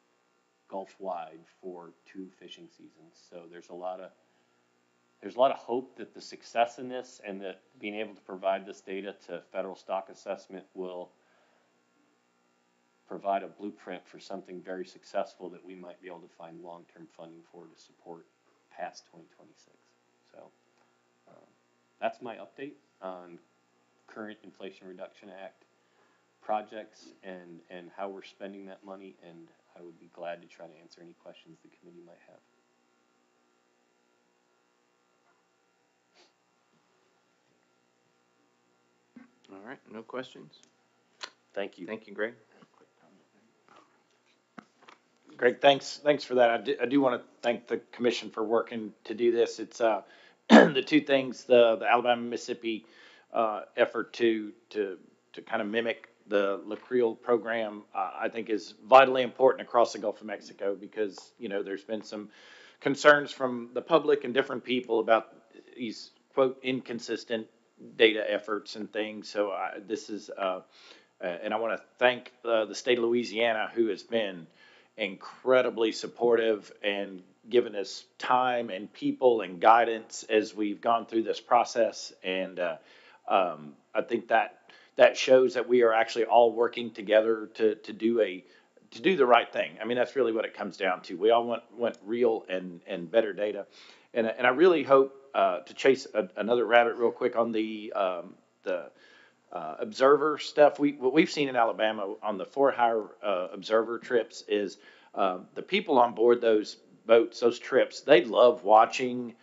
Gulf-wide for 2 fishing seasons. So there's a lot of hope that the success in this and that being able to provide this data to federal stock assessment will provide a blueprint for something very successful that we might be able to find long-term funding for to support past 2026. So that's my update on current Inflation Reduction Act projects and how we're spending that money, and I would be glad to try to answer any questions the committee might have. All right, no questions? Thank you. Thank you, Greg. Greg, thanks for that. I do want to thank the commission for working to do this. It's the 2 things, the Alabama Mississippi effort to kind of mimic the La Creole program, I think is vitally important across the Gulf of Mexico, because there's been some concerns from the public and different people about these quote inconsistent data efforts and things. So this is and I want to thank the state of Louisiana, who has been incredibly supportive and given us time and people and guidance as we've gone through this process. And I think that shows that we are actually all working together to do the right thing. I mean, that's really what it comes down to. We all want real and better data. And I really hope to chase another rabbit real quick on the observer stuff. What we've seen in Alabama on the for-hire observer trips is the people on board those boats, those trips, they love watching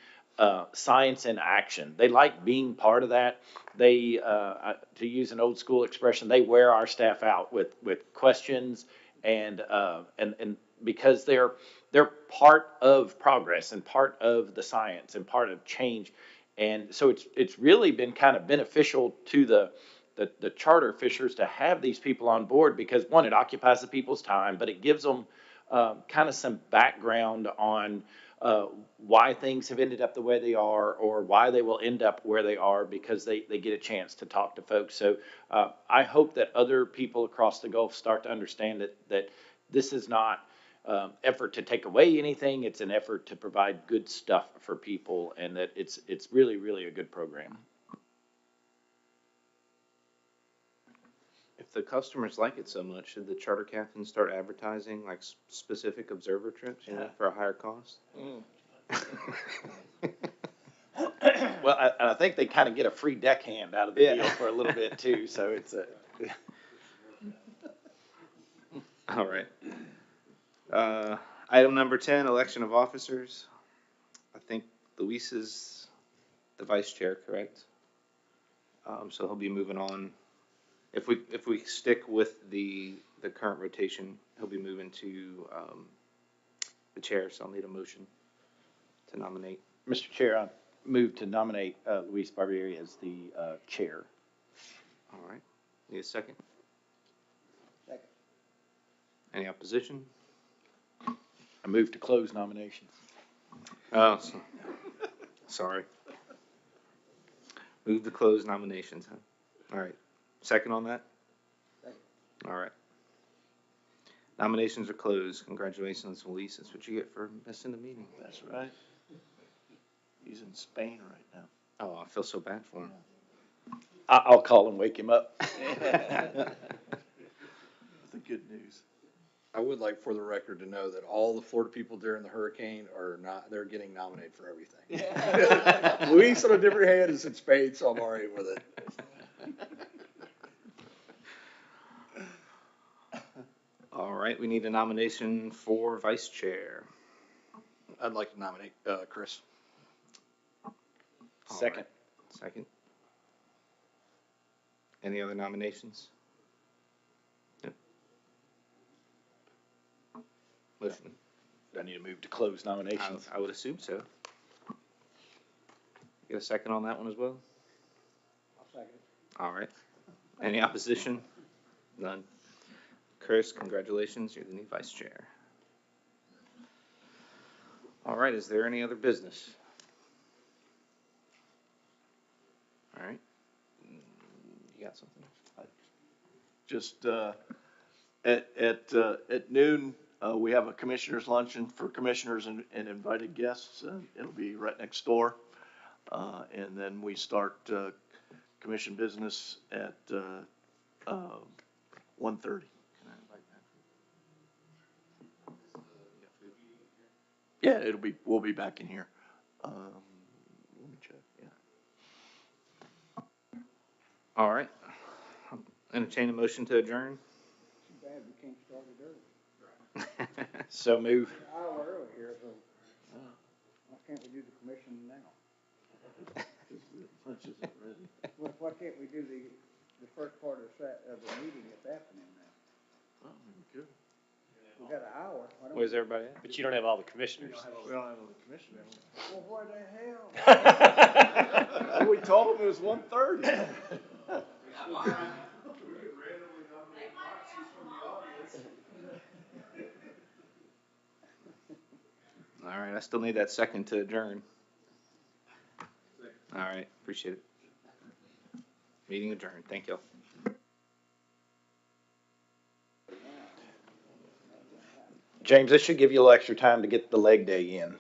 science in action. They like being part of that. They, to use an old school expression, they wear our staff out with questions and because they're part of progress and part of the science and part of change. And so it's really been kind of beneficial to the charter fishers to have these people on board, because 1, it occupies the people's time, but it gives them kind of some background on why things have ended up the way they are, or why they will end up where they are, because they get a chance to talk to folks. So I hope that other people across the Gulf start to understand that this is not effort to take away anything. It's an effort to provide good stuff for people, and that it's really, really a good program. If the customers like it so much, should the charter captains start advertising like specific observer trips, for a higher cost? Well, I think they kind of get a free deckhand out of the deal for a little bit too. So it's All right. Item number 10, election of officers. I think Luis is the vice chair, correct? So he'll be moving on. If we stick with the current rotation, he'll be moving to the chair. So I'll need a motion to nominate. Mr. Chair, I move to nominate Luis Barbieri as the chair. All right. Need a second? Second. Any opposition? I move to close nominations. Oh, sorry. Move to close nominations, huh? All right. Second on that? Second. All right. Nominations are closed. Congratulations, Luis. That's what you get for missing the meeting. That's right. He's in Spain right now. Oh, I feel so bad for him. I'll call and wake him up. The good news. I would like for the record to know that all the Florida people during the hurricane they're getting nominated for everything. Luis on a different hand is in Spain, so I'm all right with it. All right, we need a nomination for vice chair. I'd like to nominate Chris. All Second. right. Second. Any other nominations? No. Motion I need to move to close nominations. I would assume so. Get a second on that one as well? I'll second it. All right. Any opposition? None. Chris, congratulations, you're the new vice chair. All right, is there any other business? All right. You got something? Just, at noon, we have a commissioners luncheon for commissioners and invited guests. It'll be right next door. And then we start, commission business at, 1:30. Yeah, we'll be back in here. Let me check, yeah. All right. Entertain a motion to adjourn. Too bad we can't start it early. So move. An hour early here, so why can't we do the commission now? Why can't we do the first part of the meeting this afternoon now? Oh, good. We got an hour. Why don't Where's everybody at? But you don't have all the commissioners. We don't have a commission. Well, where the hell? We told them it was 1:30. All right, I still need that second to adjourn. All right, appreciate it. Meeting adjourned. Thank y'all. James, this should give you a little extra time to get the leg day in.